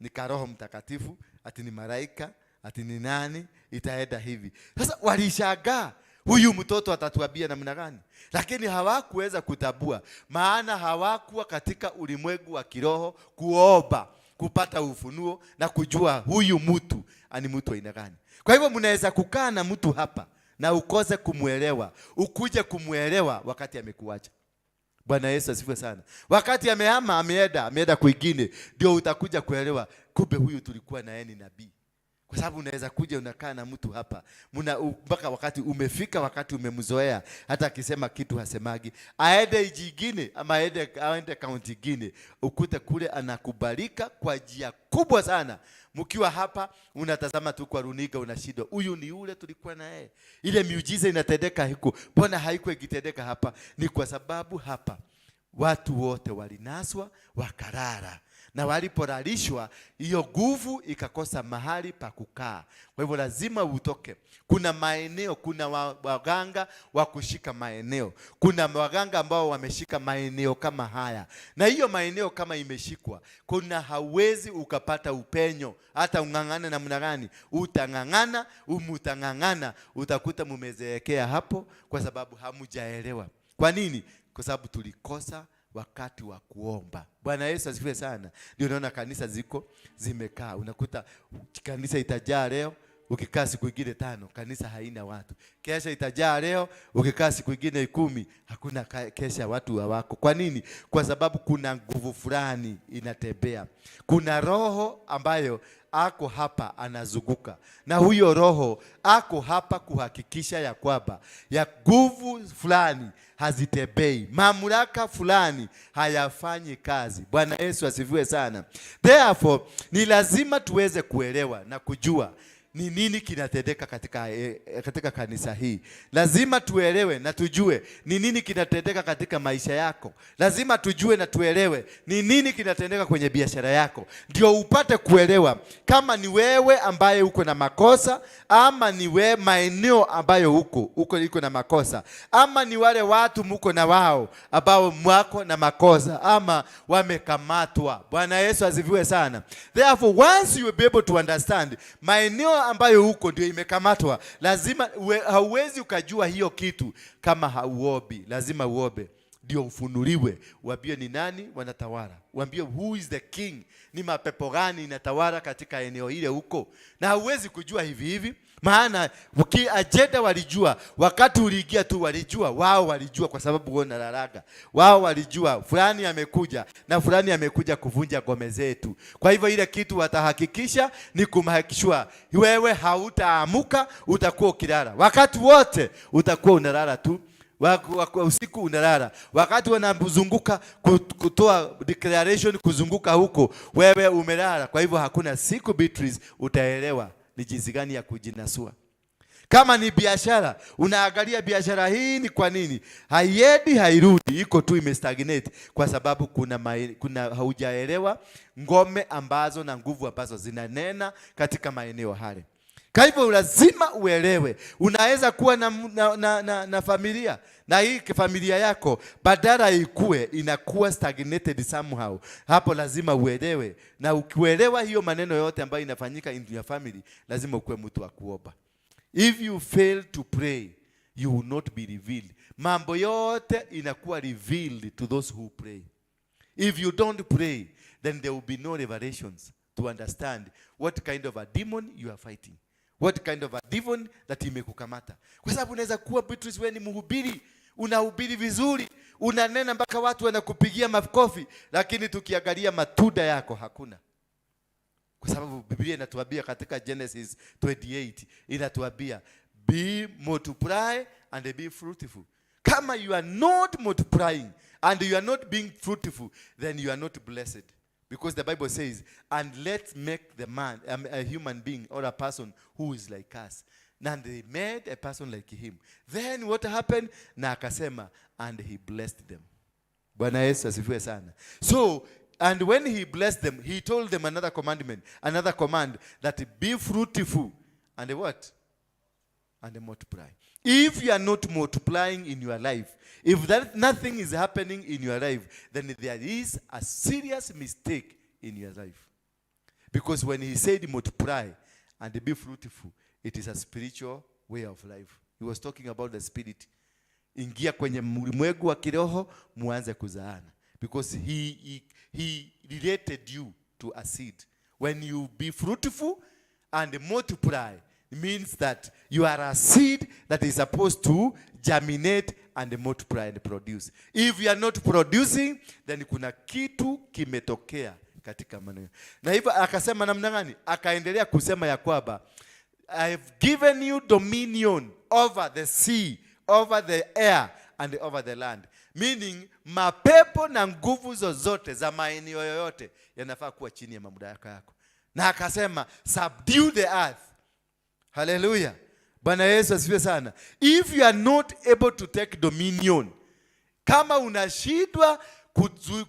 nika Roho Mtakatifu, ati ni malaika, ati ni nani, itaenda hivi. Sasa walishangaa, huyu mtoto atatuambia namna gani? Lakini hawakuweza kutabua, maana hawakuwa katika ulimwengu wa kiroho kuomba, kupata ufunuo na kujua huyu mtu ani mtu aina gani. Kwa hivyo mnaweza kukaa na mtu hapa na ukose kumuelewa, ukuje kumuelewa wakati amekuacha. Bwana Yesu asifiwe sana. Wakati amehama, ameenda kwingine, ndio utakuja kuelewa kumbe huyu tulikuwa na yeye ni nabii. Kwa sababu unaweza kuja unakaa na mtu hapa, mpaka wakati umefika, wakati umemzoea, hata akisema kitu hasemagi, aende jingine ama aende kaunti nyingine, ukute kule anakubalika kwa njia kubwa sana. Mkiwa hapa unatazama tu kwa runinga unashindwa, huyu ni yule tulikuwa na yeye. Ile miujiza inatendeka huko, mbona haikuwa ikitendeka hapa? Ni kwa sababu hapa watu wote walinaswa wakarara, na walipolalishwa hiyo nguvu ikakosa mahali pa kukaa. Kwa hivyo lazima utoke. Kuna maeneo, kuna waganga wa kushika maeneo, kuna waganga ambao wameshika maeneo kama haya, na hiyo maeneo kama imeshikwa, kuna hauwezi ukapata upenyo. Hata ungangane namna gani, utangangana, utakuta mumezeekea hapo, kwa sababu hamujaelewa. Kwa nini? Kwa sababu tulikosa wakati wa kuomba. Bwana Yesu asifiwe sana. Ndio unaona kanisa zimekaa. Unakuta kanisa itajaa leo, ukikaa siku nyingine 5 kanisa haina watu. Kesha itajaa leo, ukikaa siku nyingine 10 hakuna kesha, watu hawako. Kwa nini? Kwa sababu kuna nguvu fulani inatembea. Kuna roho ambayo ako hapa anazunguka, na huyo roho ako hapa kuhakikisha ya kwamba ya nguvu fulani hazitembei, mamlaka fulani hayafanyi kazi. Bwana Yesu asifiwe sana. Therefore ni lazima tuweze kuelewa na kujua ni nini kinatendeka katika kanisa hii. Lazima tuelewe na tujue ni nini kinatendeka katika maisha yako. Lazima tujue na tuelewe ni nini kinatendeka kwenye biashara yako, ndio upate kuelewa kama ni wewe ambaye uko na makosa, ama ni wewe maeneo ambayo uko na makosa, ama ni wale watu mko na wao ambao mwako na makosa, ama wamekamatwa. Bwana Yesu asifiwe sana. Therefore once you will be able to understand maeneo ambayo huko ndio imekamatwa, lazima hauwezi ukajua hiyo kitu kama hauombi. Lazima uombe ndio ufunuliwe, uambie ni nani wanatawala, uambie who is the king, ni mapepo gani inatawala katika eneo ile huko. Na hauwezi kujua hivi maana ajenda walijua wakati uliingia tu, walijua kwa sababu wewe unalalaga. Wao walijua fulani amekuja na fulani amekuja kuvunja ngome zetu. Kwa hivyo ile kitu watahakikisha ni kumhakikishwa wewe hautaamuka, utakuwa ukilala wakati wote, utakuwa unalala tu. Usiku unalala, wakati wanazunguka kutoa declaration kuzunguka huko, wewe umelala. Kwa hivyo hakuna siku Beatrice utaelewa ni jinsi gani ya kujinasua. Kama ni biashara, unaangalia biashara hii ni kwa nini haiendi, hairudi, iko tu imestagnate, kwa sababu kuna haujaelewa ngome ambazo na nguvu ambazo zinanena katika maeneo hale. Kwa hivyo lazima uelewe. Unaweza kuwa na familia, na hii familia yako badala inakuwa stagnated somehow. Hapo lazima uelewe, na ukielewa hiyo maneno yote ambayo inafanyika in your family, lazima ukuwe mtu wa kuomba. If you fail to pray, you will not be revealed. Mambo yote inakuwa revealed to those who pray. If you don't pray, then there will be no revelations to understand what kind of a demon you are fighting. What kind of a demon that imekukamata. Kwa sababu unaweza kuwa Beatrice, wewe ni mhubiri, unahubiri vizuri, unanena mpaka watu wanakupigia makofi, lakini tukiangalia matunda yako hakuna. Kwa sababu Biblia inatuambia katika Genesis 28, inatuambia be multiply and be fruitful. Kama you are not multiplying and you are not being fruitful, then you are not blessed. Because the Bible says, and let's make the man, a human being or a person who is like us. And they made a person like him. Then what happened? Na akasema, and he blessed them. Bwana Yesu asifiwe sana. So, and when he blessed them, he told them another command, that be fruitful and what? And multiply. If you are not multiplying in your life, if nothing is happening in your life, then there is a serious mistake in your life. Because when he said multiply and be fruitful, it is a spiritual way of life. He was talking about the spirit. Ingia kwenye ulimwengu wa kiroho, muanze kuzaana. Because he related you to a seed. When you be fruitful and multiply, it means that you are a seed that is supposed to germinate and multiply and produce. If you are not producing, then kuna kitu kimetokea katika maneno. Na hivyo akasema namna gani? Akaendelea kusema ya kwamba I have given you dominion over the sea, over the air and over the land. Meaning mapepo na nguvu zozote za maeneo yoyote yanafaa kuwa chini ya mamlaka yako. Na akasema subdue the earth. Hallelujah. Bwana Yesu asifiwe sana. If you are not able to take dominion, kama unashindwa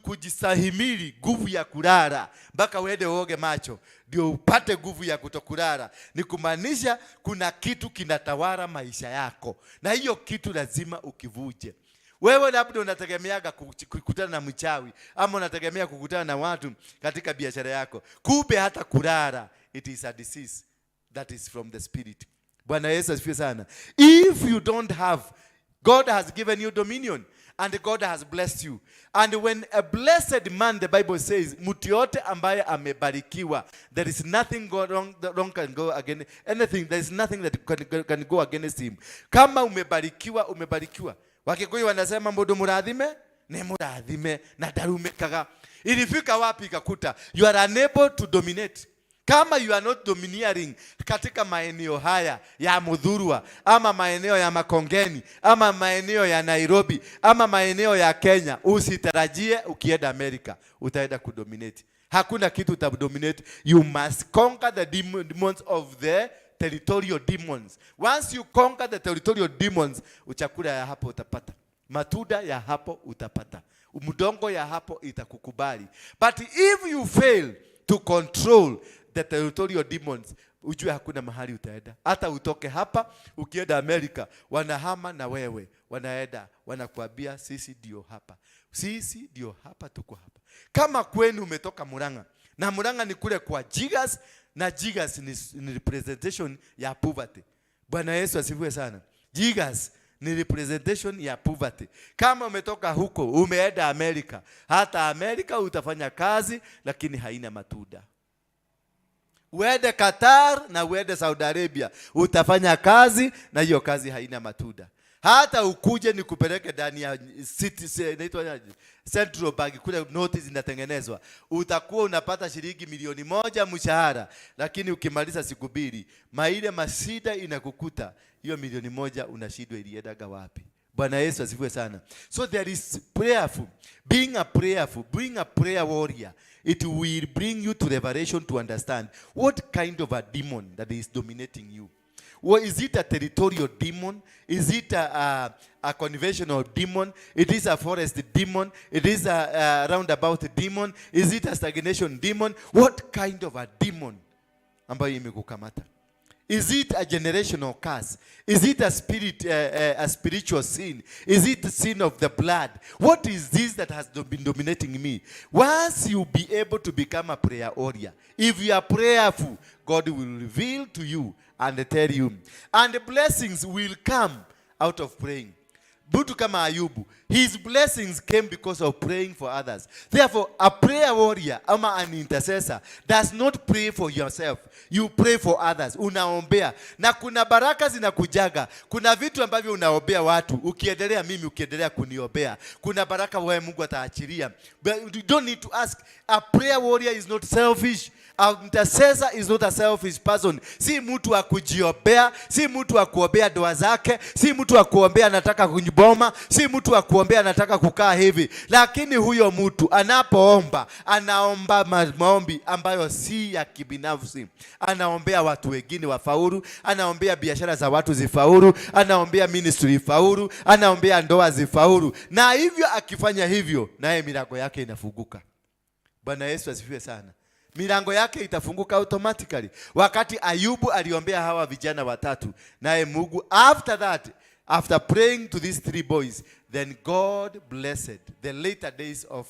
kujisahimili nguvu ya kulala mpaka uende uoge macho ndio upate nguvu ya kutokulala. Ni kumaanisha kuna kitu kinatawala maisha yako, na hiyo kitu lazima ukivuje. Wewe labda unategemeaga kukutana na mchawi, ama unategemea kukutana na watu katika biashara yako. Kumbe hata kulala, it is a disease that is from the spirit. Bwana Yesu asifiwe sana. If you don't have, God has given you dominion and God has blessed you. And when a blessed man, the Bible says, mtu yote ambaye amebarikiwa, there is nothing wrong can go against anything. There is nothing that can go against him. Kama umebarikiwa, umebarikiwa. Wakikuyu wanasema mbudu murathime ni murathime na darumekaga. Ilifika wapi ikakuta you are unable to dominate. Kama you are not domineering katika maeneo haya ya Mudhurwa, ama maeneo ya Makongeni, ama maeneo ya Nairobi, ama maeneo ya Kenya, usitarajie ukienda Amerika utaenda kudominate. Hakuna kitu utadominate. You must conquer the demons of the territorial demons. Once you conquer the territorial demons, uchakula ya hapo utapata, matuda ya hapo utapata, mudongo ya hapo itakukubali. But if you fail to control the territorial demons, ujue hakuna mahali utaenda. Hata utoke hapa ukienda Amerika, wanahama na wewe, wanaenda wanakuambia sisi ndio hapa, sisi ndio hapa, tuko hapa. Kama kwenu umetoka Murang'a, na Murang'a ni kule kwa Jigas, na Jigas ni representation ya poverty. Bwana Yesu asifiwe sana. Jigas ni representation ya poverty. Kama umetoka huko umeenda Amerika, hata Amerika utafanya kazi lakini haina matunda. Uende Qatar na uende Saudi Arabia, utafanya kazi na hiyo kazi haina matunda. Hata ukuje ni kupeleke ndani ya city, inaitwa Central Bank, kule notice zinatengenezwa, utakuwa unapata shilingi milioni 1 mshahara, lakini ukimaliza siku 2 maile masida inakukuta, hiyo milioni 1 unashindwa iliendaga wapi. Bwana Yesu asifiwe sana. So there is prayerful, being a prayer warrior. It will bring you to revelation to understand what kind of a demon that is dominating you. Well, is it a territorial demon? Is it a conventional demon? It is a forest demon? It is a roundabout demon? Is it a stagnation demon? What kind of a demon ambayo imekukamata? Is it a generational curse? Is it a spiritual sin? Is it the sin of the blood? What is this that has been dominating me? Once you be able to become a prayer warrior, if you are prayerful, God will reveal to you and tell you. And the blessings will come out of praying. Mtu kama Ayubu, his blessings came because of praying for others. Therefore, a prayer warrior ama an intercessor does not pray for yourself. You pray for others. Unaombea. Na kuna baraka zinakujaga. Kuna vitu ambavyo unaombea watu. Ukiendelea mimi, ukiendelea kuniombea, kuna baraka wewe Mungu ataachilia. But you don't need to ask. A prayer warrior is not selfish. An intercessor is not a selfish person. Si mtu wa kujiombea, si mtu wa kuombea doa zake, si mtu wa kuombea anataka kuniboma, si mtu wa kuombea anataka kukaa hivi. Lakini huyo mtu anapoomba, anaomba maombi ambayo si ya kibinafsi. Anaombea watu wengine wafaulu, anaombea biashara za watu zifaulu, anaombea ministry ifaulu, anaombea ndoa zifaulu. Na hivyo akifanya hivyo, naye milango yake inafunguka. Bwana Yesu asifiwe sana. Milango yake itafunguka automatically. Wakati Ayubu aliombea hawa vijana watatu, naye Mungu after praying to these 3 boys, then God blessed the later days of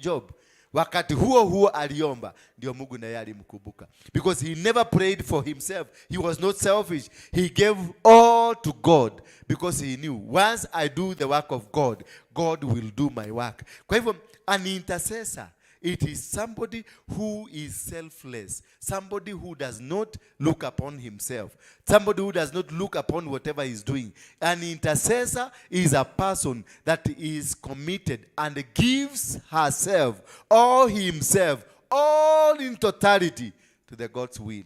Job. Wakati huo aliomba, ndio Mungu naye alimkumbuka. Because he never prayed for himself. He was not selfish. He gave all to God because he knew once I do the work of God, God will do my work. Kwa hivyo an intercessor, it is somebody who is selfless, somebody who does not look upon himself, somebody who does not look upon whatever he's doing. An intercessor is a person that is committed and gives herself or himself, all in totality, to the God's will.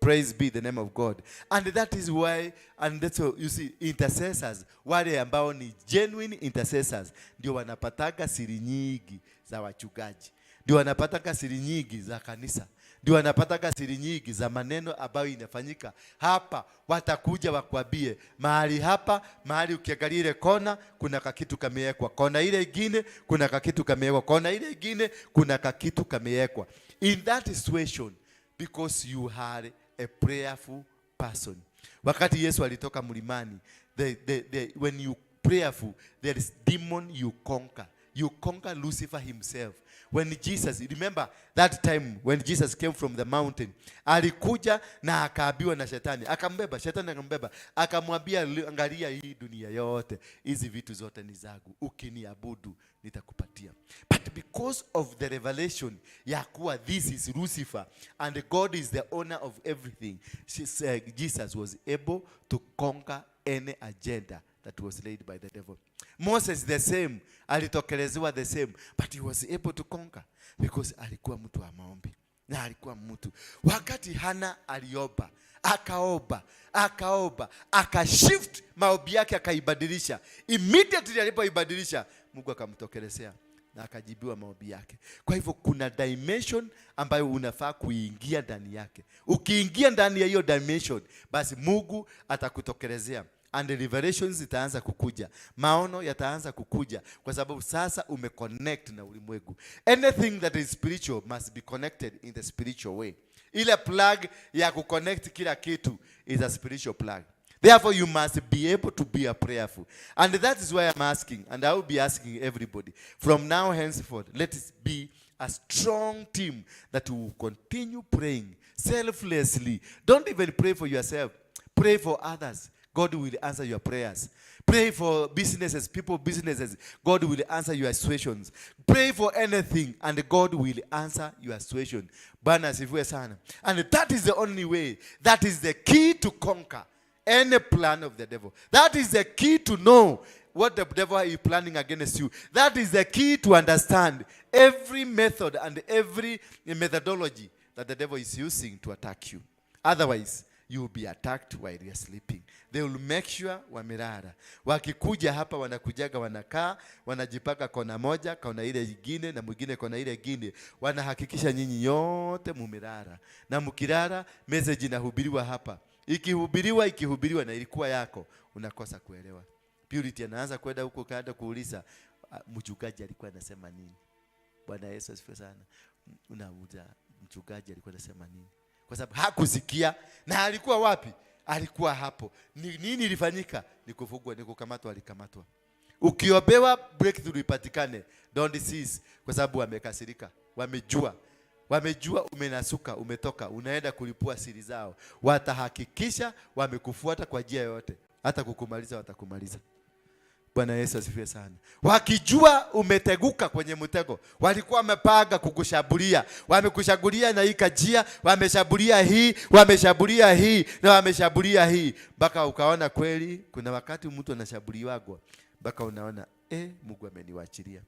Praise be the name of God. And that is why, and that's why you see, intercessors, wale ambao ni genuine intercessors, ndio wanapataga siri nyingi za wachungaji. ndio wanapata siri nyingi za kanisa, ndio wanapata siri nyingi za maneno ambayo inafanyika hapa. Watakuja wakwambie mahali hapa, mahali ukiangalia ile kona kuna kakitu kamewekwa, kona ile nyingine kuna kakitu kamewekwa, kona ile nyingine kuna kakitu kamewekwa. In that situation, because you are a prayerful person. Wakati Yesu alitoka mlimani, when you prayerful, there is demon you conquer. You conquer Lucifer himself. When Jesus, remember that time when Jesus came from the mountain, alikuja na akaambiwa na shetani, akambeba, shetani akambeba, akamwambia angalia hii dunia yote, hizi vitu zote ni zangu, ukiniabudu nitakupatia. But because of the revelation ya kuwa this is Lucifer and God is the owner of everything, Jesus was able to conquer any agenda that was laid by the devil. Moses the same, alitokelezewa the same, but he was able to conquer because alikuwa mtu wa maombi. Na alikuwa mtu, wakati Hana aliomba, akaomba, akashift maombi yake, akaibadilisha. Immediately alipoibadilisha, Mungu akamtokelezea na akajibiwa maombi yake. Kwa hivyo kuna dimension ambayo unafaa kuingia ndani yake. Ukiingia ndani ya hiyo dimension, basi Mungu atakutokelezea. And the revelations zitaanza kukuja, maono yataanza kukuja, kwa sababu sasa umeconnect na ulimwengu. Anything that is spiritual must be connected in the spiritual way. Ile plug ya kuconnect kila kitu is a spiritual plug. Therefore you must be able to be a prayerful. And that is why I'm asking, and I will be asking everybody, from now henceforth, let it be a strong team that will continue praying selflessly. Don't even pray for yourself. Pray for others. God will answer your prayers. Pray for businesses, businesses. God will answer your situations. Pray for anything and God will answer your situation. Bwana asifiwe sana. And that is the only way. That is the key to conquer any plan of the devil. That is the key to know what the devil is planning against you. That is the key to understand every method and every methodology that the devil is using to attack you. Otherwise, you will be attacked while you are sleeping. They will make sure wamelala. Wakikuja hapa wanakujaga, wanakaa, wanajipaka kona moja, kona ile nyingine na mwingine kona ile nyingine. Wanahakikisha nyinyi yote mumelala. Na mkilala message inahubiriwa hapa. Ikihubiriwa na ilikuwa yako, unakosa kuelewa. Purity anaanza kwenda huko kaenda kuuliza mchungaji alikuwa anasema nini. Bwana Yesu asifiwe sana. Unauliza mchungaji alikuwa anasema nini? Kwa sababu hakusikia. Na alikuwa wapi? Alikuwa hapo. Nini ilifanyika? Ni kufungwa, ni kukamatwa, alikamatwa. Ukiobewa breakthrough ipatikane, don't cease, kwa sababu wamekasirika. Wamejua umenasuka, umetoka, unaenda kulipua siri zao. Watahakikisha wamekufuata kwa njia yote. Hata kukumaliza watakumaliza. Bwana Yesu asifiwe sana. Wakijua umeteguka kwenye mtego, walikuwa wamepanga kukushambulia. Wamekushambulia na hii kajia, wameshambulia hii, na wameshambulia hii. Baka ukaona kweli, kuna wakati mtu anashambuliwagwa, baka unaona, Mungu ameniwachilia.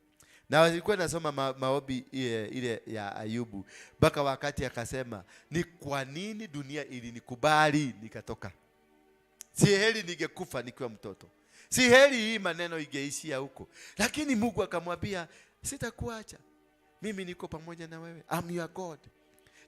Na walikuwa nasoma maombi ile ya Ayubu. Baka wakati akasema, ni kwa nini dunia ilinikubali nikatoka? Si heri ningekufa nikiwa mtoto. Si heri hii maneno ingeishia huko. Lakini Mungu akamwambia, sitakuacha. Mimi niko pamoja na wewe. I'm your God.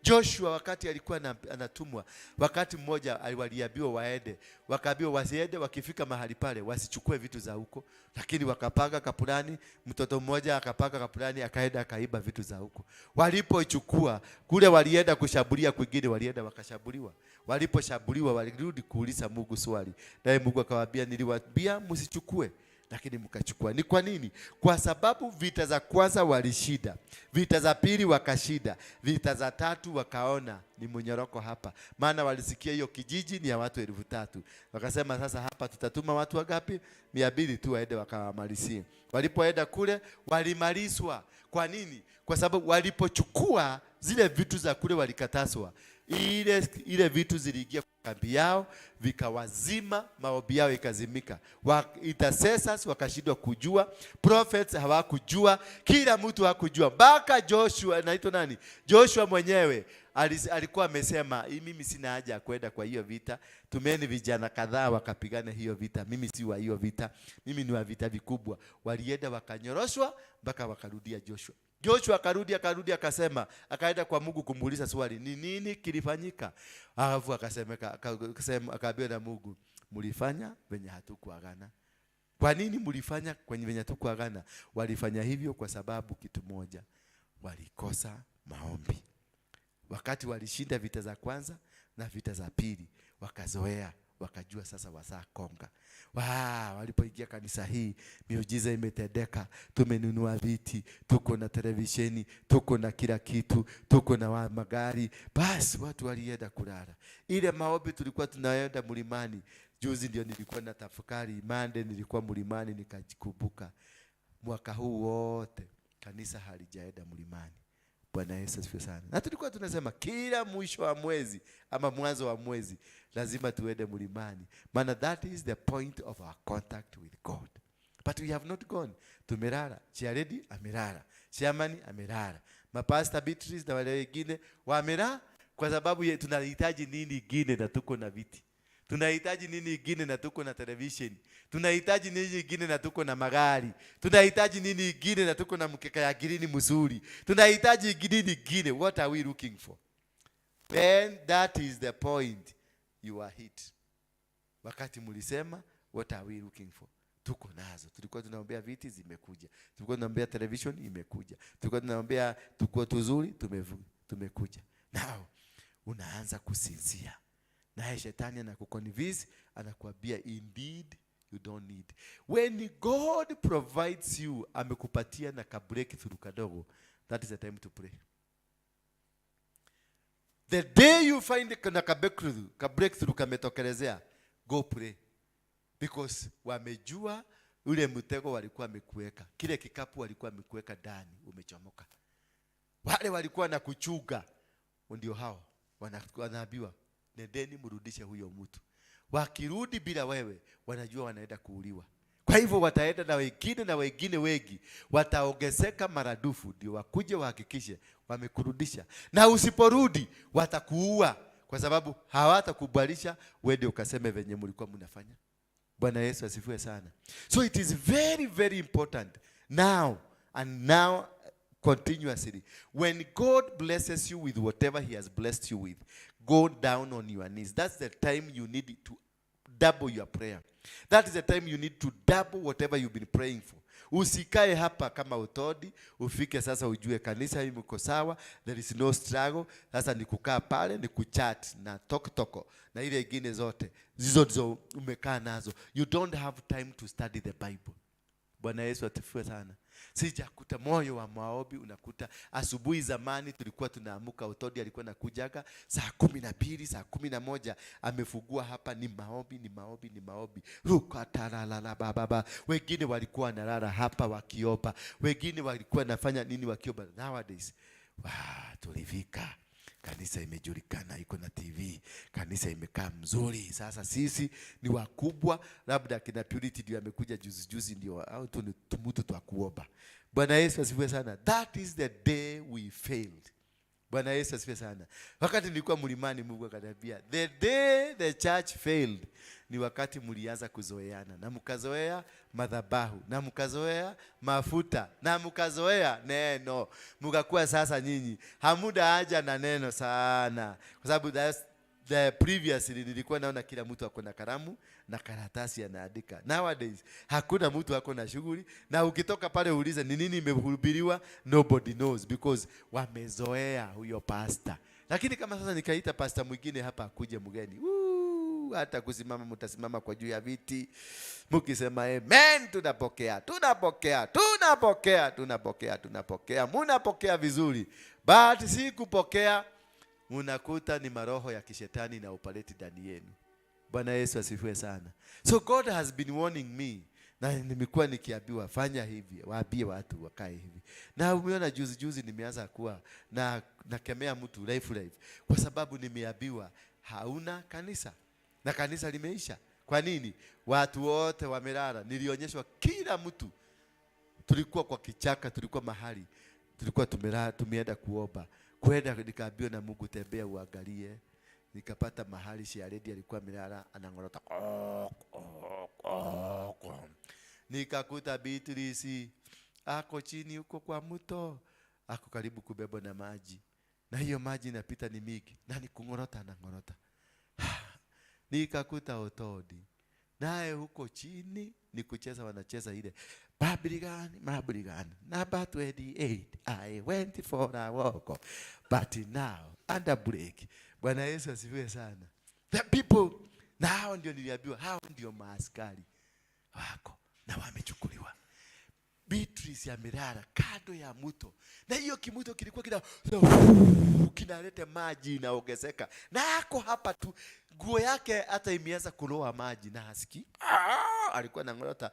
Joshua wakati alikuwa anatumwa, wakati mmoja waliambiwa waende, wakaambiwa wasiende, wakifika mahali pale wasichukue vitu za huko, lakini wakapanga kapulani. Mtoto mmoja akapanga kapulani, akaenda akaiba vitu za huko. Walipochukua kule, walienda kushambulia kwingine, walienda wakashambuliwa. Waliposhambuliwa walirudi kuuliza Mungu swali, naye Mungu akawaambia, niliwaambia msichukue, lakini mkachukua. Ni kwa nini? Kwa sababu vita za kwanza walishida, vita za pili wakashida, vita za tatu wakaona ni mnyoroko hapa. Maana walisikia hiyo kijiji ni ya watu 3,000. Wakasema sasa hapa tutatuma watu wangapi? 200 tu waende wakawamalizie. Walipoenda kule walimalizwa. Kwa nini? Kwa sababu walipochukua zile vitu za kule walikatazwa. Ile vitu ziliingia kwa kambi yao, vikawazima, maombi yao ikazimika. Intercessors wakashindwa kujua, prophets hawakujua, kila mtu hakujua. Mpaka Joshua, naitwa nani? Joshua mwenyewe alikuwa amesema, mimi sina haja ya kwenda kwa hiyo vita. Tumeni vijana kadhaa wakapigana hiyo vita. Mimi si wa hiyo vita. Mimi ni wa vita vikubwa. Walienda wakanyoroshwa mpaka wakarudia Joshua. Joshua akarudi akasema, akaenda kwa Mungu kumuuliza swali, ni nini kilifanyika? Alafu akaambiwa na Mungu, mlifanya venye hatukuagana. Kwa nini mlifanya kwenye venye hatukuagana? Walifanya hivyo kwa sababu kitu moja, walikosa maombi. Wakati walishinda vita za kwanza na vita za pili, wakazoea, wakajua sasa wasaa konga. Walipoingia kanisa hii, miujiza imetendeka, tumenunua viti, tuko na televisheni, tuko na kila kitu, tuko na magari. Basi watu walienda kulala. Ile maombi tulikuwa tunaenda mlimani. Juzi ndio nilikuwa na tafakari, Monday nilikuwa mlimani, nikajikumbuka mwaka huu wote kanisa halijaenda mlimani. Bwana Yesu asifiwe sana. Na tulikuwa tunasema kila mwisho wa mwezi ama mwanzo wa mwezi lazima tuende mlimani. Maana that is the point of our contact with God. But we have not gone. Tumelala. Chiaredi amelala. Chairman amelala. Mapasta Beatrice na wale wengine wamelala kwa sababu tunahitaji nini ingine na tuko na viti. Tunahitaji nini ingine na tuko na television. Tunahitaji nini ingine na tuko na magari. Tunahitaji nini ingine na tuko na mkeka ya girini mzuri. Tunahitaji nini ingine. What are we looking for? Then that is the point you are hit. Wakati mlisema what are we looking for? Tuko nazo. Tulikuwa tunaombea viti zimekuja. Tulikuwa tunaombea television imekuja. Tulikuwa tunaombea tuko tuzuri tumekuja. Now unaanza kusinzia. Na shetani anakuconvince, anakuambia indeed you don't need. When God provides you, amekupatia na ka breakthrough kadogo, that is the time to pray. The day you find na ka breakthrough kametokelezea, go pray. Because wamejua ule mtego walikuwa wamekuweka. Kile kikapu walikuwa wamekuweka ndani, umechomoka. Wale walikuwa na kuchuga, ndio hao wanaambiwa nendeni mrudishe huyo mtu. Wakirudi bila wewe, wanajua wanaenda kuuliwa. Kwa hivyo wataenda na wengine wengi, wataongezeka maradufu ndio wakuje wahakikishe wamekurudisha. Na usiporudi watakuua kwa sababu hawatakubalisha wewe ukaseme venye mlikuwa mnafanya. Bwana Yesu asifiwe sana. So it is very very important now continuously. When God blesses you with whatever he has blessed you with, go down on your knees. That's the time you need to double your prayer. That is the time you need to double whatever you've been praying for. Usikae hapa kama utodi, ufike sasa ujue kanisa hii mko sawa, there is no struggle. Sasa ni kukaa pale, ni kuchat na toko na ile ingine zote. Zizo umekaa nazo. You don't have time to study the Bible. Bwana Yesu atifiwe sana. Sijakuta moyo wa maombi. Unakuta asubuhi zamani tulikuwa tunaamuka, utodi alikuwa nakujaga saa 12, saa 11 amefungua hapa, ni maombi. Rukatarala baba. Wengine walikuwa wanalala hapa wakiomba. Wengine walikuwa nafanya nini wakiomba. Nowadays tulivika. Kanisa imejulikana, iko na TV. Kanisa imekaa mzuri. Sasa sisi ni wakubwa, labda kina Purity ndio amekuja juzi ndio au tumutu twakuomba. Bwana Yesu asifiwe sana. That is the day we failed. Bwana Yesu asifiwe sana. Wakati nilikuwa mlimani, Mungu akaniambia, the day the church failed ni wakati mlianza kuzoeana, na mkazoea madhabahu, na mkazoea mafuta, na mkazoea neno. Mkakuwa sasa nyinyi hamuda haja na neno sana, kwa sababu the previously nilikuwa naona kila mtu ako na kalamu na karatasi anaandika. Nowadays hakuna mtu ako na shughuli, na ukitoka pale uulize ni nini imehubiriwa, nobody knows, because wamezoea huyo pastor. Lakini kama sasa nikaita pastor mwingine hapa akuje mgeni, hata kusimama mtasimama kwa juu ya viti, mkisema amen, tunapokea, mnapokea vizuri. But si kupokea, unakuta ni maroho ya kishetani na upaleti ndani yenu. Bwana Yesu asifiwe sana. So God has been warning me, na nimekuwa nikiambiwa fanya hivi, waambie watu wakae hivi. Na umeona juzi nimeanza kuwa na nakemea mtu life, kwa sababu nimeambiwa hauna kanisa na kanisa limeisha. Kwa nini? Watu wote wamelala. Nilionyeshwa kila mtu. Tulikuwa kwa kichaka, tulikuwa mahali, tulikuwa tumeenda kuomba. Kwenda nikaambiwa na Mungu, tembea uangalie. Nikapata mahali Shiaredi alikuwa amelala anangorota. Nikakuta Beatrice ako chini huko kwa mto ako karibu kubebwa na maji, na hiyo maji inapita ni mingi, na ni kungorota na ngorota. Nikakuta otodi naye huko chini ni kucheza, wanacheza ile Babrigan number 28 I went for a walk but now under break. Bwana Yesu asifiwe sana. The people na hao ndio niliambiwa, hao ndio maaskari wako na wamechukuliwa. Beatrice amelala kando ya mto, na hiyo kimuto kilikuwa kinaleta maji inaongezeka, na ako hapa tu, nguo yake hata imeanza kuloa maji na hasiki. Alikuwa anangorota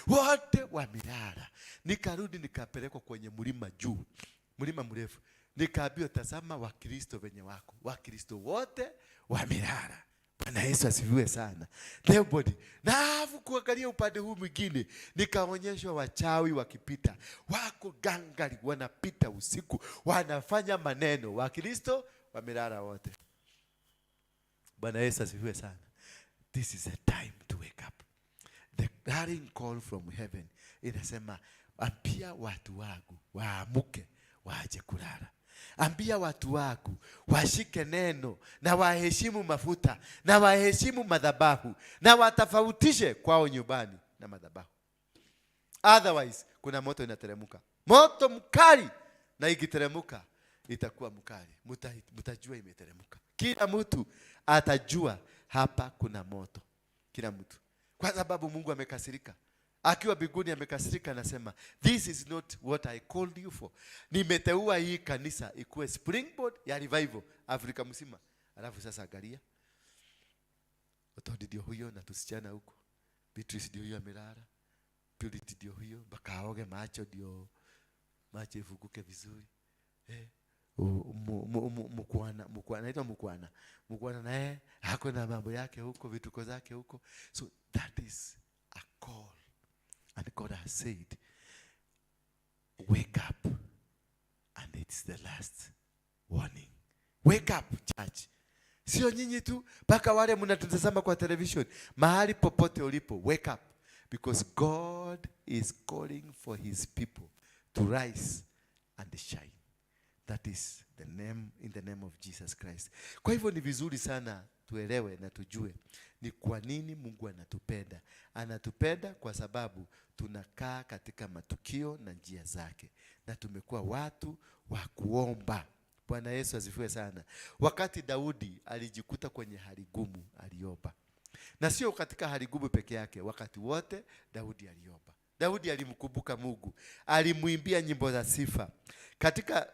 wote wamelala. Nikarudi nikapelekwa kwenye mlima juu, mlima mrefu, nikaambiwa tazama Wakristo wenye wako, Wakristo wote wamelala. Bwana Yesu asifiwe sana. Nobody. Na kuangalia upande huu mwingine, nikaonyeshwa wachawi wakipita, wako gangari, wanapita usiku, wanafanya maneno. Wakristo wamelala wote. Bwana Yesu asifiwe sana. This is a time to wake up. The clarion call from heaven inasema, ambia watu wangu waamuke waje kulala. Ambia watu wangu washike neno na waheshimu mafuta na waheshimu madhabahu na watafautishe kwao nyumbani na madhabahu. Otherwise kuna moto inateremka, moto mkali, na ikiteremka itakuwa mkali. Mtajua imeteremka. Kila mtu atajua hapa kuna moto, kila mtu, kwa sababu Mungu amekasirika. Akiwa biguni amekasirika, anasema this is not what I called you for. Nimeteua hii kanisa ikuwe springboard ya revival Afrika mzima. Alafu sasa angalia, Otodi ndio huyo na tusichana huko, Beatrice ndio huyo amelala, Purity ndio huyo mpaka aoge macho ndio macho ifuguke vizuri. Mkwana naye hako na mambo yake huko, vituko zake huko. So that is a call. And God has said, wake up. And it's the last warning. Wake up, church. Sio nyinyi tu, mpaka wale mnatutazama kwa television, mahali popote ulipo, wake up. Because God is calling for his people to rise and shine. That is the name, in the name of Jesus Christ. Kwa hivyo ni vizuri sana tuelewe na tujue ni kwa nini Mungu anatupenda. Anatupenda kwa sababu tunakaa katika matukio na njia zake, na tumekuwa watu wa kuomba. Bwana Yesu asifiwe sana. Wakati Daudi alijikuta kwenye hali gumu, aliomba. Na sio katika hali gumu peke yake, wakati wote Daudi aliomba. Daudi alimkumbuka Mungu, alimuimbia nyimbo za sifa. Katika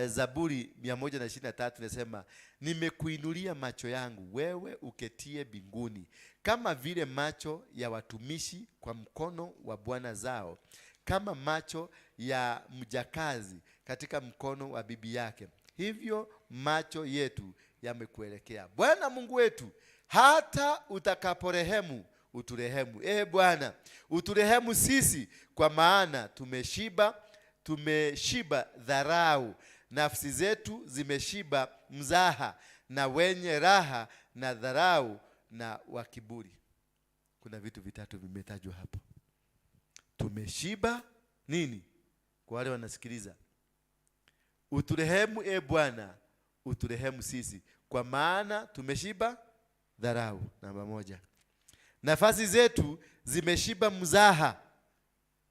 Zaburi 123 nasema, nimekuinulia macho yangu wewe uketie binguni, kama vile macho ya watumishi kwa mkono wa bwana zao, kama macho ya mjakazi katika mkono wa bibi yake, hivyo macho yetu yamekuelekea. Bwana Mungu wetu, hata utakaporehemu uturehemu. Bwana, uturehemu sisi, kwa maana tumeshiba dharau, nafsi zetu zimeshiba mzaha, na wenye raha na dharau na wakiburi. Kuna vitu vitatu vimetajwa hapo. Tumeshiba nini? Kwa wale wanasikiliza, uturehemu Bwana, uturehemu sisi, kwa maana tumeshiba dharau. Namba moja. Nafasi zetu zimeshiba mzaha,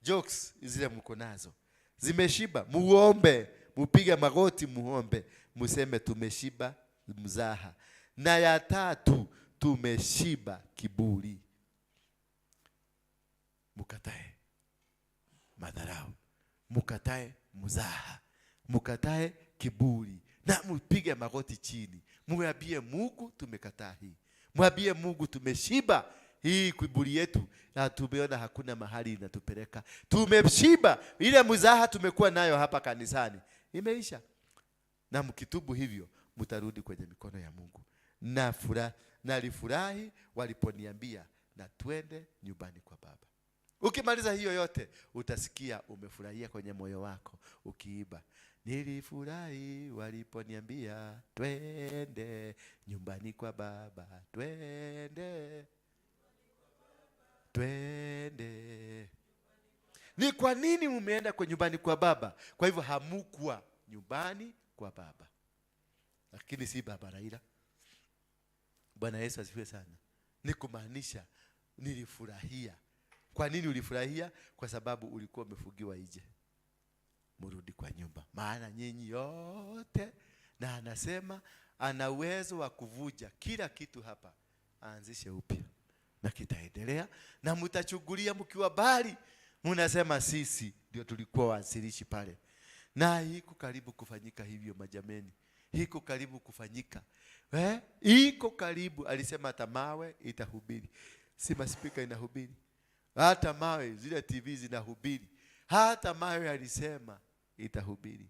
jokes zile mko nazo zimeshiba. Muombe, mupige magoti muombe, museme tumeshiba mzaha. Na ya tatu, tumeshiba kiburi. Mukatae madharau, mukatae mzaha, mukatae kiburi, na mupige magoti chini, muambie Mungu tumekataa hii. Mwambie Mungu tumeshiba hii kiburi yetu, na tumeona hakuna mahali inatupeleka. Tumeshiba ile mzaha tumekuwa nayo hapa kanisani, imeisha. Na mkitubu hivyo, mtarudi kwenye mikono ya Mungu. Na nalifurahi waliponiambia na twende nyumbani kwa Baba. Ukimaliza hiyo yote, utasikia umefurahia kwenye moyo wako ukiiba, nilifurahi waliponiambia twende nyumbani kwa Baba, twende. twende. Ni kwa nini umeenda kwa nyumbani kwa baba? Kwa hivyo hamukua nyumbani kwa baba. Lakini si baba Raila. Bwana Yesu asifiwe sana. Ni kumaanisha nilifurahia. Kwa nini ulifurahia? Kwa sababu ulikuwa umefugiwa nje. Murudi kwa nyumba. Maana nyinyi yote, na anasema ana uwezo wa kuvuja kila kitu hapa, aanzishe upya na kitaendelea, na mtachungulia mkiwa bali mnasema sisi ndio tulikuwa waasilishi pale. Na hiko karibu kufanyika hivyo majameni. Hiko karibu kufanyika. Hiko karibu. Alisema hata mawe itahubiri. Si maspika inahubiri. Hata mawe zile TV zinahubiri. Hata mawe alisema itahubiri.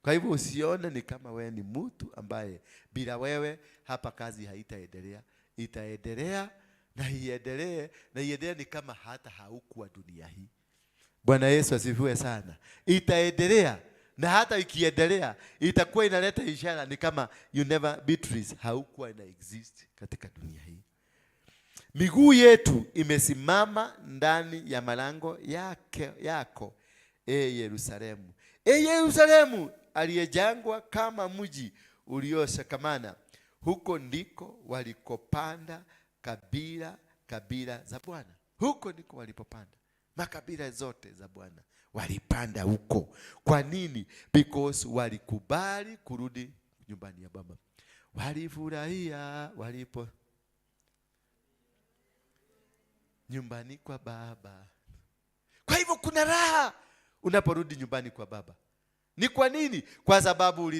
Kwa hivyo usione ni kama wewe ni mtu ambaye bila wewe hapa kazi haitaendelea. Itaendelea na iendelee, na iendelee ni kama hata haukuwa dunia hii. Bwana Yesu asifiwe sana. Itaendelea, na hata ikiendelea itakuwa inaleta ishara ni kama you never, Beatrice, haukuwa ina exist katika dunia hii. Miguu yetu imesimama ndani ya malango yako, Yerusalemu. Yerusalemu aliyejengwa kama mji ulioshikamana. Huko ndiko walikopanda kabila za Bwana. Huko ndiko walipopanda. Makabila zote za Bwana walipanda huko. Kwa nini? Because walikubali kurudi nyumbani ya baba. Walifurahia walipo nyumbani kwa baba. Kwa hivyo kuna raha unaporudi nyumbani kwa baba. Ni kwa nini? Kwa sababu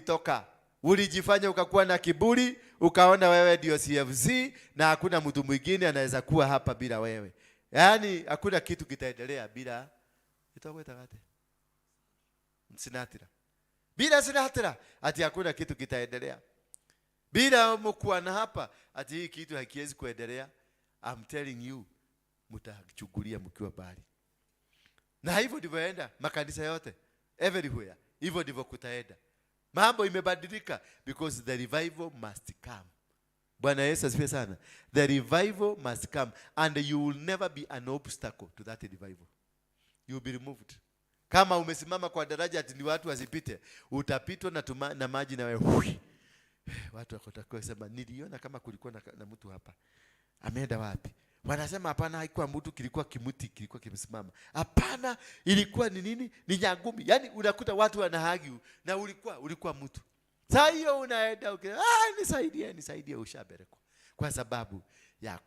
ulijifanya ukakuwa na kiburi, ukaona wewe ndio CFC na hakuna mtu mwingine anaweza kuwa hapa bila wewe. Yaani hakuna kitu kitaendelea bila itakwetagate. Sinatira. Bila sinatira ati hakuna kitu kitaendelea. Bila mkuwa na hapa ati hii kitu hakiwezi kuendelea. I'm telling you, mtachukulia mkiwa bali. Na hivyo ndivyo enda makanisa yote everywhere. Hivyo ndivyo kutaenda. Mambo imebadilika because the revival must come. Bwana Yesu asifiwe sana. The revival must come and you will never be an obstacle to that revival. You will be removed. Kama umesimama kwa daraja ati ni watu wasipite, utapitwa na maji na wewe. Watu watakuwa sema niliona kama kulikuwa na mtu hapa. Ameenda wapi? Wanasema hapana, haikuwa mtu, kilikuwa kimuti kilikuwa kimesimama. Hapana, ilikuwa ni nini? Ni nyangumi. Yaani unakuta watu wanahagi na ulikuwa mtu. Sasa hiyo unaenda nisaidie ushabereko. Kwa sababu ya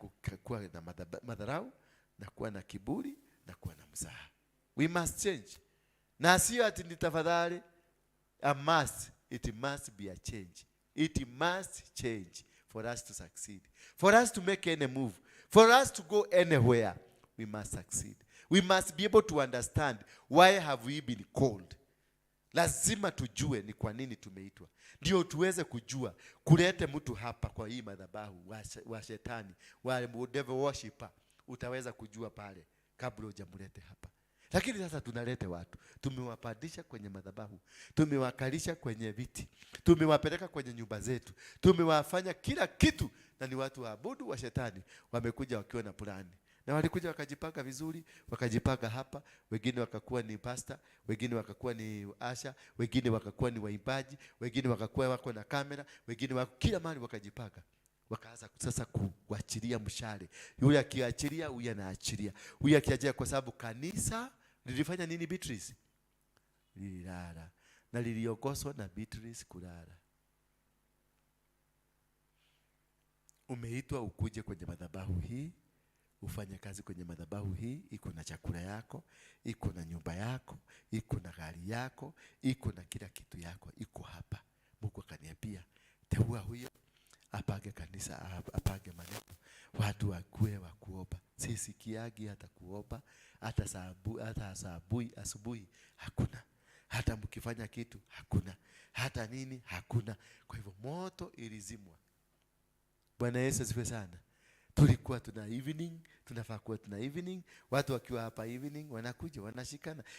kuwa na madharau na kuwa na kiburi na kuwa na mzaha. We must change. Na sio ati ni tafadhali, it must be a change. It must change for us to succeed. For us to make any move. For us to go anywhere, we must succeed. We must be able to understand why have we been called. Lazima tujue ni kwa nini tumeitwa. Ndio tuweze kujua kulete mtu hapa kwa hii madhabahu wa shetani, wa devil worshiper. Utaweza kujua pale kabla hujamlete hapa. Lakini sasa tunalete watu, tumewapandisha kwenye madhabahu, tumewakalisha kwenye viti, tumewapeleka kwenye nyumba zetu, tumewafanya kila kitu, na ni watu waabudu wa shetani. Wamekuja wakiwa na plani, na walikuja wakajipanga vizuri, wakajipanga hapa. Wengine wakakuwa ni pastor, wengine wakakuwa ni asha, wengine wakakuwa ni waimbaji, wengine wakakuwa wako na kamera, wengine kila mahali wakajipanga. Wakaanza sasa kuachilia mshale. Yule akiachilia, huyu anaachilia. Huyu akiachilia, kwa sababu kanisa lilifanya nini? Beatrice lililala, na liliongozwa na Beatrice kulala. Umeitwa ukuje kwenye madhabahu hii, ufanye kazi kwenye madhabahu hii. Iko na chakula yako, iko na nyumba yako, iko na gari yako, iko na kila kitu yako, iko hapa. Mungu akaniambia, teua huyo apage kanisa, apage maneno, watu wakue wa kuomba. Sisi kiagi hata kuomba, hata asubuhi hakuna. Hata mkifanya kitu hakuna. Hata nini hakuna. Kwa hivyo moto ilizimwa. Bwana Yesu asifiwe sana. Tulikuwa tuna evening, tunafaa kuwa tuna evening. Watu wakiwa hapa evening wanakuja wanashikana.